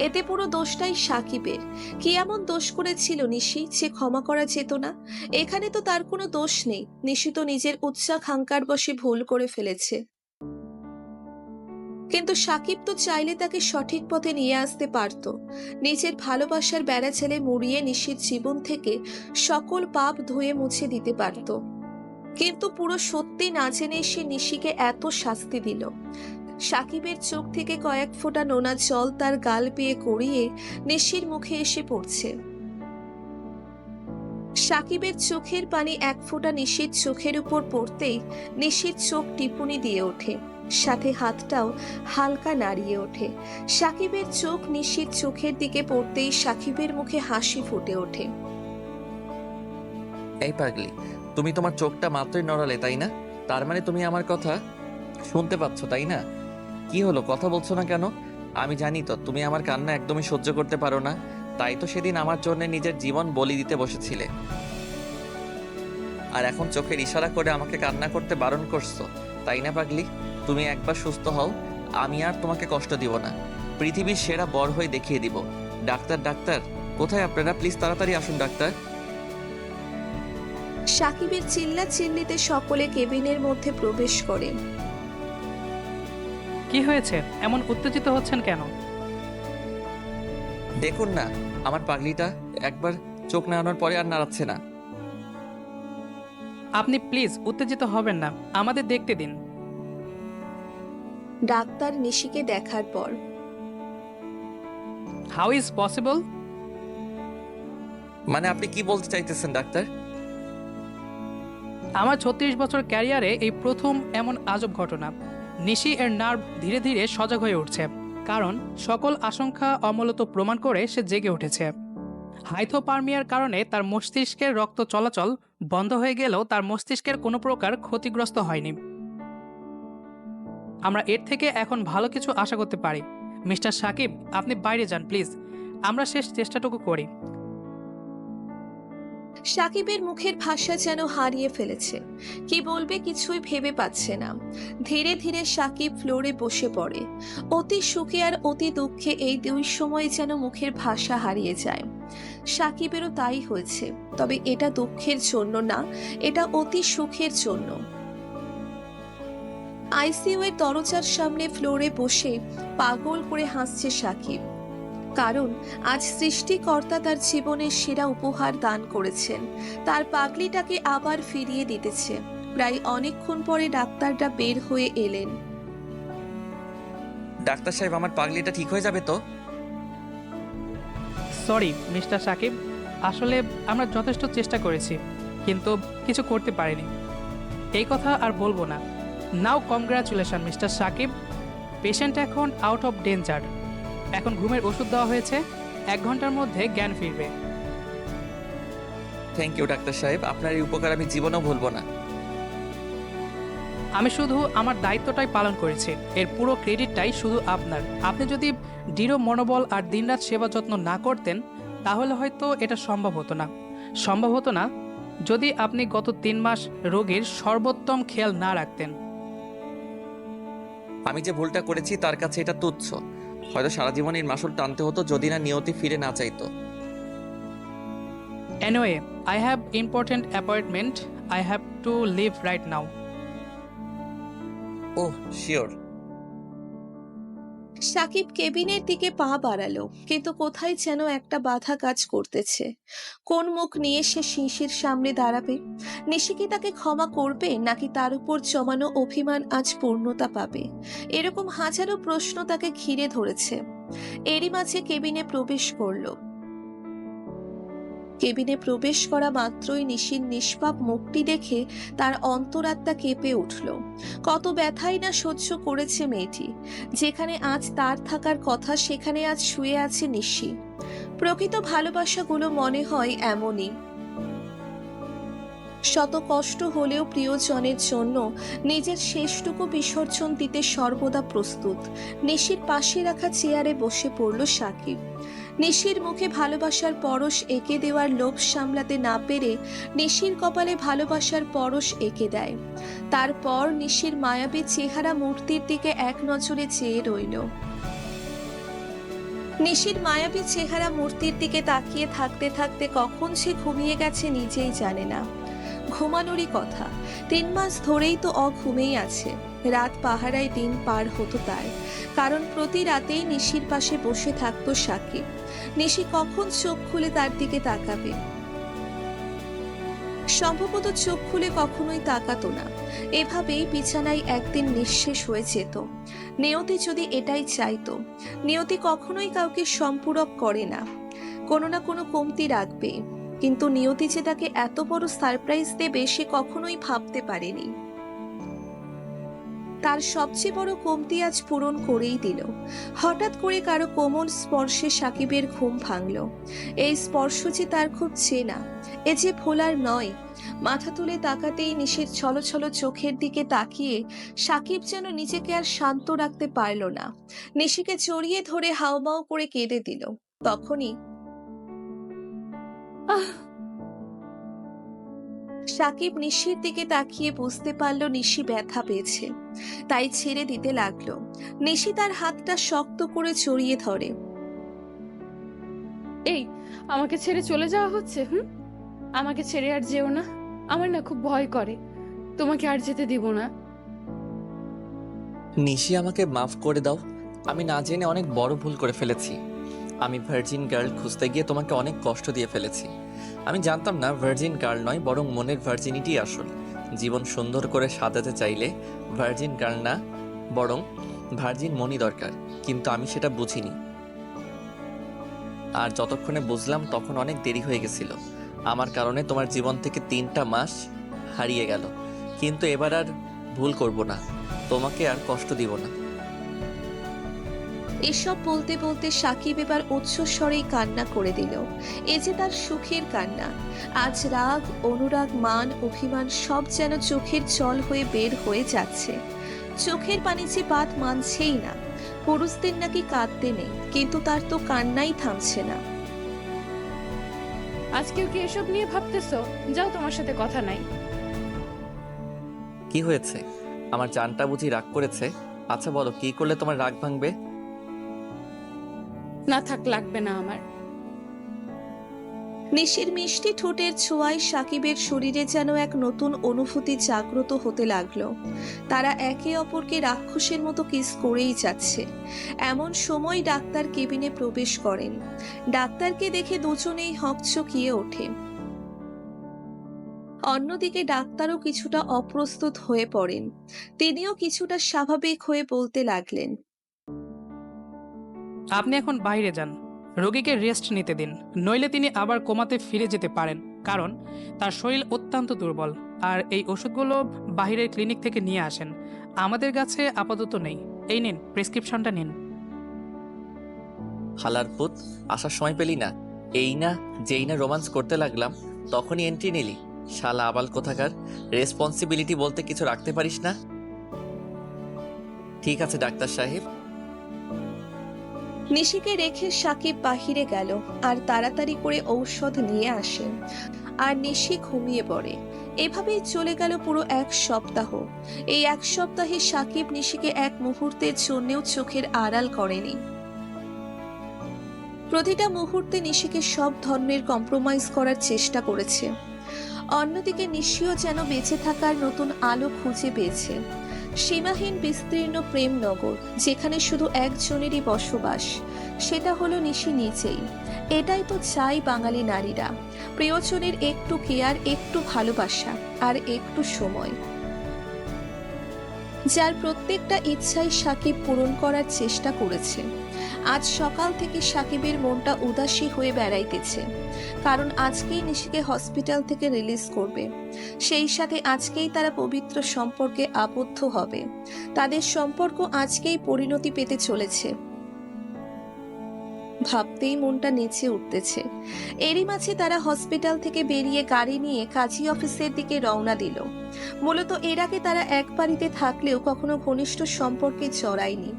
এতে পুরো দোষটাই সাকিবের। কি এমন দোষ করেছিল নিশি যে ক্ষমা করা যেত না? এখানে তো তার কোনো দোষ নেই। নিশি তো নিজের উচ্চাকাঙ্ক্ষার বশে ভুল করে ফেলেছে। কিন্তু সাকিব তো চাইলে তাকে সঠিক পথে নিয়ে আসতে পারত। নিজের ভালোবাসার বেড়া ছেলে মুড়িয়ে নিশির জীবন থেকে সকল পাপ ধুয়ে মুছে দিতে পারত। কিন্তু পুরো সত্যি না জেনে সে নিশিকে এত শাস্তি দিল। সাকিবের চোখ থেকে কয়েক ফোঁটা নোনা জল তার গাল পেয়ে গড়িয়ে নিশির মুখে এসে পড়ছে। সাকিবের চোখের পানি এক ফোঁটা নিশির চোখের উপর পড়তেই নিশির চোখ টিপুনি দিয়ে ওঠে, সাথে হাতটাও হালকা নাড়িয়ে ওঠে। সাকিবের চোখ নিশির চোখের দিকে পড়তেই সাকিবের মুখে হাসি ফুটে ওঠে। এই পাগলি, তুমি তোমার চোখটা মাত্রই নড়ালে তাই না? তার মানে তুমি আমার কথা শুনতে পাচ্ছ তাই না? কি হলো, কথা বলছো না কেন? আমি জানি তো তুমি আমার কান্না একদমই সহ্য করতে পারো না, তাই তো সেদিন আমার জন্য নিজের জীবন বলি দিতে বসেছিলে। আর এখন চোখের ইশারা করে আমাকে কান্না করতে বারণ করছো তাই না পাগলি? তুমি একবার সুস্থ হও, আমি আর তোমাকে কষ্ট দিব না। পৃথিবীর সেরা বর হয়ে দেখিয়ে দিব। ডাক্তার, ডাক্তার কোথায় আপনারা? প্লিজ তাড়াতাড়ি আসুন ডাক্তার। সাকিবের চিল্লা চিল্লিতে সকলে কেবিনের মধ্যে প্রবেশ করে। কি হয়েছে, এমন উত্তেজিত হচ্ছেন কেন? দেখুন না, আমার পাগলিটা একবার চোখ নাড়ানোর পরে আর নাড়াচ্ছে না। আপনি প্লিজ উত্তেজিত হবেন না, আমাদের দেখতে দিন। ডাক্তার নিশিকে দেখার পর, হাউ ইজ পসিবল? মানে আপনি কি বলতে চাইতেছেন ডাক্তার? আমার 36 বছর ক্যারিয়ারে এই প্রথম এমন আজব ঘটনা। নিশি এর নার্ভ ধীরে ধীরে সজাগ হয়ে উঠছে, কারণ সকল আশঙ্কা অমূলত প্রমাণ করে সে জেগে উঠেছে। হাইথোপারমিয়ার কারণে তার মস্তিষ্কের রক্ত চলাচল বন্ধ হয়ে গেলেও তার মস্তিষ্কের কোনো প্রকার ক্ষতিগ্রস্ত হয়নি। আমরা এর থেকে এখন ভালো কিছু আশা করতে পারি। মিস্টার সাকিব, আপনি বাইরে যান প্লিজ, আমরা শেষ চেষ্টাটুকু করি। সাকিবের মুখের ভাষা যেন হারিয়ে ফেলেছে, কি বলবে কিছুই ভেবে পাচ্ছে না। ধীরে ধীরে সাকিব ফ্লোরে বসে পড়ে। অতি সুখে আর অতি দুঃখে এই দুই সময় যেন মুখের ভাষা হারিয়ে যায়। সাকিবেরও তাই হয়েছে, তবে এটা দুঃখের জন্য না, এটা অতি সুখের জন্য। আইসিইউ এর দরজার সামনে ফ্লোরে বসে পাগল করে হাসছে সাকিব, কারণ আজ সৃষ্টিকর্তা তার জীবনের সেরা উপহার দান করেছেন, তার পাগলিটাকে আবার ফিরিয়ে দিতেছে। প্রায় অনেকক্ষণ পরে ডাক্তাররা বের হয়ে এলেন। ডাক্তার সাহেব, আমার পাগলিটা ঠিক হয়ে যাবে তো? সরি মিস্টার সাকিব, আসলে আমরা যথেষ্ট চেষ্টা করেছি, কিন্তু কিছু করতে পারিনি। এই কথা আর বলবো না। নাও কংগ্রাচুলেশন মিস্টার সাকিব, পেশেন্ট এখন আউট অফ ডেঞ্জার। এখন ঘুমের ওষুধ দেওয়া হয়েছে, 1 ঘন্টার মধ্যে জ্ঞান ফিরবে। থ্যাংক ইউ ডাক্তার সাহেব, আপনার এই উপকার আমি জীবনেও ভুলবো না। আমি শুধু আমার দায়িত্বটাই পালন করেছি, এর পুরো ক্রেডিটটাই শুধু আপনার। আপনি যদি দৃঢ় মনোবল আর দিনরাত সেবা যত্ন না করতেন, তাহলে হয়তো এটা সম্ভব হতো না যদি আপনি গত 3 মাস রোগীর সর্বোত্তম খেয়াল না রাখতেন। আমি যে ভুলটা করেছি তার কাছে এটা তুচ্ছ। হয়তো সারা জীবনের মাসুল টানতে হতো যদি না নিয়তি ফিরে না চাইতো। Anyway, I have important appointment. I have to leave right now. Oh sure. Sakib কেবিনের দিকে পা বাড়ালো, কিন্তু কোথায় যেন একটা বাধা কাজ করতেছে। কোন মুখ নিয়ে সে শিশির সামনে দাঁড়াবে? নিশি কি তাকে ক্ষমা করবে, নাকি তার উপর জমানো অভিমান আজ পূর্ণতা পাবে? এরকম হাজারো প্রশ্ন তাকে ঘিরে ধরেছে। এরই মাঝে কেবিনে প্রবেশ করলো। কেবিনে প্রবেশ করা মাত্রই নিশির নিষ্পাপ মুখটি দেখে তার অন্তরাত্মা কেঁপে উঠল। কত ব্যথাই না সহ্য করেছে মেয়েটি। যেখানে আজ তার থাকার কথা, সেখানে আজ শুয়ে আছে নিশি। প্রকৃত ভালোবাসাগুলো মনে হয় এমনই, শত কষ্ট হলেও প্রিয়জনের জন্য নিজের শেষটুকু বিসর্জন দিতে সর্বদা প্রস্তুত। নিশির পাশে রাখা চেয়ারে বসে পড়ল সাকিব। নিশির মুখে ভালোবাসার পরশ এঁকে দেওয়ার লোভ সামলাতে না পেরে নিশির কপালে ভালোবাসার পরশ এঁকে দেয়। তারপর নিশির মায়াবী চেহারা মূর্তির দিকে এক নজরে চেয়ে রইল। নিশির মায়াবী চেহারা মূর্তির দিকে তাকিয়ে থাকতে থাকতে কখন সে ঘুমিয়ে গেছে নিজেই জানে না। ঘুমানোরই কথা, 3 মাস ধরেই তো অঘুমেই আছে। রাত পাহারায় দিন পার হতো তার, কারণ প্রতি রাতেই নিশির পাশে বসে থাকতো সাকিব। নিশি কখন চোখ খুলে তার দিকে তাকাবে? সম্ভবত চোখ খুলে কখনোই তাকাতো না। এভাবেই বিছানায় একদিন নিঃশেষ হয়ে যেত। নিয়তি যদি এটাই চাইতো, নিয়তি কখনোই কাউকে সম্পূরক করে না, কোনো না কোনো কমতি রাখবে। কিন্তু নিয়তি যে তাকে এত বড় সারপ্রাইজ দেবে সে কখনোই ভাবতে পারেনি। তার সবচেয়ে বড় কমতি আজ পূরণ করেই দিল। হঠাৎ করে কারো কোমল স্পর্শে সাকিবের ঘুম ভাঙল। এই স্পর্শ যে তার খুব চেনা, এ যে ভোলার নয়। মাথা তুলে তাকাতেই নিশির ছলছল চোখের দিকে তাকিয়ে সাকিব যেন নিজেকে আর শান্ত রাখতে পারল না। নিশিকে জড়িয়ে ধরে হাউমাউ করে কেঁদে দিল। তখনই আহ সাকিব নিশির দিকে তাকিয়ে বুঝতে পারল নিশি ব্যথা পেয়েছে, তাই ছেড়ে দিতে লাগলো। নিশি তার হাতটা শক্ত করে জড়িয়ে ধরে। এই, আমাকে ছেড়ে চলে যাওয়া হচ্ছে? আমাকে ছেড়ে আর যেও না, আমার না খুব ভয় করে, তোমাকে আর যেতে দিব না। নিশি, আমাকে মাফ করে দাও। আমি না জেনে অনেক বড় ভুল করে ফেলেছি। আমি ভার্জিন গার্ল খুঁজতে গিয়ে তোমাকে অনেক কষ্ট দিয়ে ফেলেছি। আমি জানতাম না ভার্জিন গার্ল নয়, বরং মনের ভার্জিনিটি আসল। জীবন সুন্দর করে সাজাতে চাইলে ভার্জিন গার্ল না, বরং ভার্জিন মনি দরকার। কিন্তু আমি সেটা বুঝিনি, আর যতক্ষণে বুঝলাম তখন অনেক দেরি হয়ে গেছিল। আমার কারণে তোমার জীবন থেকে 3টা মাস হারিয়ে গেল। কিন্তু এবার আর ভুল করব না, তোমাকে আর কষ্ট দিব না। এসব বলতে বলতে সাকিব এবার উচ্চস্বরেই কান্না করে দিল। এ যে তার সুখের কান্না। আজ রাগ, অনুরাগ, মান, অভিমান সব যেন চোখের জল হয়ে বের হয়ে যাচ্ছে। চোখের পানি যে বাদ মানছেই না। পুরুষদের নাকি কাঁদতে নেই, কিন্তু তার তো কান্নাই থামছে না। আজকেও কি এসব নিয়ে ভাবতেছো? যাও, তোমার সাথে কথা নাই। কি হয়েছে? আমার জানটা বুঝি রাগ করেছে? আচ্ছা বলো, কি করলে তোমার রাগ ভাঙবে? না থাক, লাগবে না আমার। নিশির মিষ্টি ঠোঁটের ছোঁয়ায় সাকিবের শরীরে যেন এক নতুন অনুভূতি জাগ্রত হতে লাগলো। তারা একে অপরকে রাক্ষসের মতো কিস করেই যাচ্ছে। এমন সময় ডাক্তার কেবিনে প্রবেশ করেন। ডাক্তারকে দেখে দুজনেই হকচকিয়ে ওঠে। অন্যদিকে ডাক্তারও কিছুটা অপ্রস্তুত হয়ে পড়েন। তিনিও কিছুটা স্বাভাবিক হয়ে বলতে লাগলেন, আপনি এখন বাইরে যান, রোগীকে রেস্ট নিতে দিন, নইলে তিনি আবার কোমাতে ফিরে যেতে পারেন, কারণ তার শরীর অত্যন্ত দুর্বল। আর এই ওষুধগুলো বাইরের ক্লিনিক থেকে নিয়ে আসেন, আমাদের কাছে আপাতত নেই। এই নিন, প্রেসক্রিপশনটা নিন। হালার পুত, আসার সময় পেলি না? এই না যেই না রোমান্স করতে লাগলাম তখনই এন্ট্রি নিলি। শালা আবাল কোথাকার, রেসপন্সিবিলিটি বলতে কিছু রাখতে পারিস না। ঠিক আছে ডাক্তার সাহেব। নিশিকে রেখে সাকিব বাহিরে গেল আর তাড়াতাড়ি করে ঔষধ নিয়ে আসে। আর নিশি ঘুমিয়ে পড়ে। এভাবেই চলে গেল পুরো 1 সপ্তাহ। এই 1 সপ্তাহে সাকিব নিশিকে এক মুহূর্তের জন্যেও চোখের আড়াল করেনি। প্রতিটা মুহূর্তে নিশিকে সব ধরনের কম্প্রোমাইজ করার চেষ্টা করেছে। অন্যদিকে নিশিও যেন বেঁচে থাকার নতুন আলো খুঁজে পেয়েছে। সীমাহীন বিস্তীর্ণ প্রেমনগর, যেখানে শুধু একজনেরই বসবাস, সেটা হলো নিশি নিজেই। এটাই তো চাই বাঙালি নারীরা, প্রিয়জনের একটু কেয়ার, একটু ভালোবাসা আর একটু সময়। যার প্রত্যেকটা ইচ্ছাই সাকিব পূরণ করার চেষ্টা করেছে। আজ সকাল থেকে সাকিবের মনটা উদাসী হয়ে বেড়াইতেছে, কারণ আজকেই নিশিকে হসপিটাল থেকে রিলিজ করবে। সেই সাথে আজকেই তারা পবিত্র সম্পর্কে আবদ্ধ হবে। তাদের সম্পর্ক আজকেই পরিণতি পেতে চলেছে। ভাবতেই মনটা নেচে উঠতেছে। এরই মাঝে তারা হসপিটাল থেকে বেরিয়ে গাড়ি নিয়ে কাজী অফিসের দিকে রওনা দিল। মূলত এর আগে তারা এক বাড়িতে থাকলেও কখনো ঘনিষ্ঠ সম্পর্কে জড়ায়নি।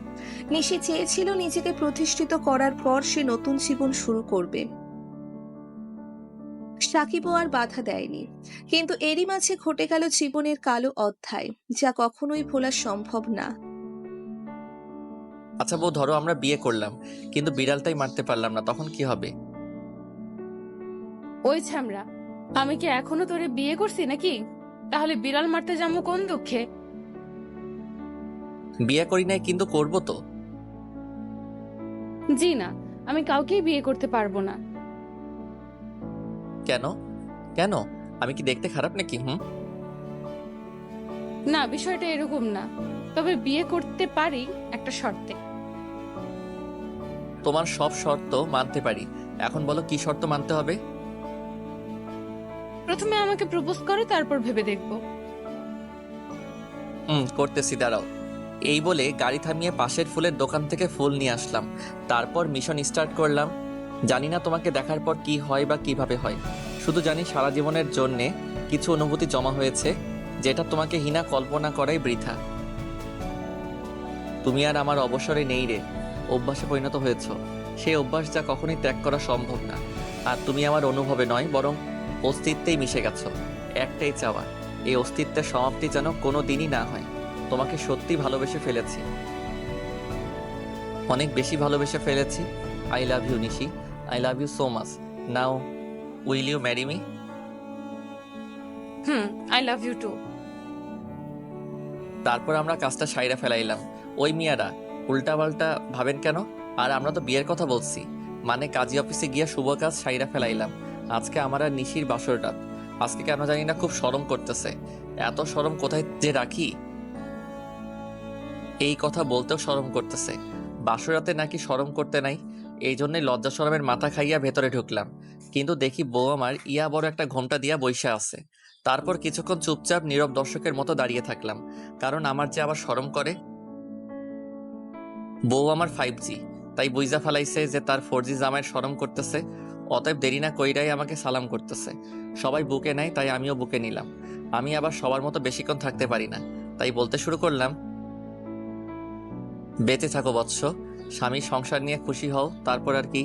নিশি চেয়েছিল নিজেকে প্রতিষ্ঠিত করার পর সে নতুন জীবন শুরু করবে। সাকিবও আর বাধা দেয়নি, কিন্তু এরই মাঝে ঘটে গেল জীবনের কালো অধ্যায়, যা কখনোই ভোলা সম্ভব না। আচ্ছা বউ, ধরো আমরা বিয়ে করলাম, কিন্তু বিড়ালটাই মারতে পারলাম না, তখন কি হবে? ওই ছামড়া, আমি কি এখনো তোরে বিয়ে করছি নাকি? তাহলে বিড়াল মারতে যাবো কোন দুঃখে? বিয়ে করি নাই, কিন্তু করবো তো। জি না, আমি কাউকেই বিয়ে করতে পারবো না। কেন কেন? আমি কি দেখতে খারাপ নাকি? না, বিষয়টা এরকম না, তবে বিয়ে করতে পারি একটা শর্তে। তোমার সব শর্ত মানতে পারি, এখন বলো কি শর্ত মানতে হবে? প্রথমে আমাকে প্রপোজ করো, তারপর ভেবে দেখবো। করতেছি, দাঁড়াও। এই বলে গাড়ি থামিয়ে পাশের ফুলের দোকান থেকে ফুল নিয়ে আসলাম। তারপর মিশন স্টার্ট করলাম। জানি না তোমাকে দেখার পর কি হয় বা কিভাবে হয়, শুধু জানি সারা জীবনের জন্যে কিছু অনুভূতি জমা হয়েছে, যেটা তোমাকে হীনা কল্পনা করাই বৃথা। তুমি আর আমার অবসরে নেই রে, অভ্যাসে পরিণত হয়েছ। সেই অভ্যাস যা কখনোই ত্যাগ করা সম্ভব না। আর তুমি আমার অনুভবে নয়, বরং অস্তিত্বেই মিশে গেছো। একটাই চাওয়া, এই অস্তিত্বের সমাপ্তি যেন কোনো দিনই না হয়। তোমাকে সত্যি ভালোবেসে ফেলেছি, অনেক বেশি ভালোবেসে ফেলেছি। I love you Nishi, I love you so much. Now will you marry me? I love you too. তারপর আমরা কাজটা সাইরা ফেলাইলাম। ওই মিয়ারা উল্টাপাল্টা ভাবেন কেন? আর আমরা তো বিয়ের কথা বলছি, মানে কাজী অফিসে গিয়ে শুভ কাজ সাইরা ফেলাইলাম। আজকে আমার আর নিশির বাসর রাত। আজকে কেন জানি না খুব শরম করতেছে। এত শরম কোথায় যে রাখি, এই কথা বলতেও শরম করতেছে। বাসর রাতে নাকি শরম করতে নাই, এই জন্যই লজ্জা শরমের মাথা খাইয়া ভেতরে ঢুকলাম। কিন্তু দেখি বউ আমার ইয়া বড় একটা ঘোমটা দিয়া বইসা আছে। তারপর কিছুক্ষণ চুপচাপ নীরব দর্শকের মতো দাঁড়িয়ে থাকলাম, কারণ আমার যে আবার শরম করে। বউ আমার 5G, তাই বুইজা ফেলাইছে যে তার 4G জামাইয়ের শরম করতেছে। অতএব দেরি না কইরাই আমাকে সালাম করতেছে। সবাই বুকে নেয়, তাই আমিও বুকে নিলাম। আমি আবার সবার মতো বেশিক্ষণ থাকতে পারি না, তাই বলতে শুরু করলাম, বেঁচে থাকো বৎস, স্বামী সংসার নিয়ে খুশি হও। তারপর আর কি,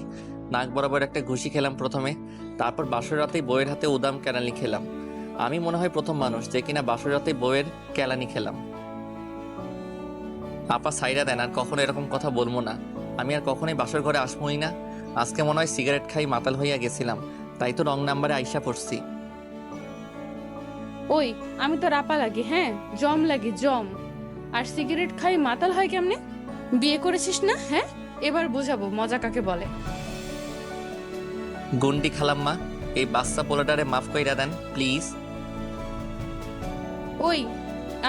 নাক বরাবর একটা ঘুষি খেলাম প্রথমে, তারপর বাসর রাতেই বউয়ের হাতে উদাম কেলানি খেলাম। আমি মনে হয় প্রথম মানুষ যে কিনা বাসর রাতেই বউয়ের কেলানি খেলাম। আপা সাইরা দেন, আর কখনো এরকম কথা বলবো না। আমি আর কখনোই বাসর ঘরে আসবোই না। আজকে মনে হয় সিগারেট খাই মাতাল হইয়া গেছিলাম, তাই তো রং নাম্বারে আইসা পড়ছি। ওই, আমি তো রাপা লাগি, হ্যাঁ জম লাগি জম। আর সিগারেট খাই মাতাল হয় কেমনে? বিয়ে করেছিস না? হ্যাঁ, এবার বুঝাবো মজা কাকে বলে। গুন্ডি খালাম্মা, এই বাচ্চা পোলাটারে মাফ কইরা দেন প্লিজ। ওই,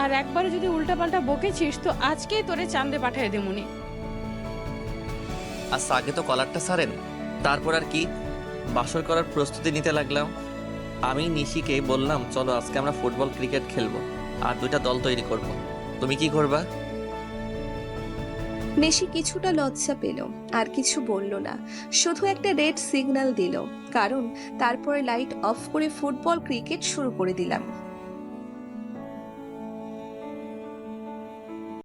আর একবার যদি উল্টাপাল্টা বকেছিস তো আজকেই তোরে চাঁদে পাঠাই দেমুনি। আচ্ছা আগে তো কলারটা ছাড়েন। তারপর আর কি, বাসর করার প্রস্তুতি নিতে লাগলাম। আমি নিশিকে বললাম, চলো আজকে আমরা ফুটবল ক্রিকেট খেলবো, আর 2টা দল তৈরি করব। তুমি কি করবা? নিশি কিছুটা লজ্জা পেল, আর কিছু বলল না, শুধু একটা রেড সিগন্যাল দিল। কারণ তারপরে লাইট অফ করে ফুটবল ক্রিকেট শুরু করে দিলাম।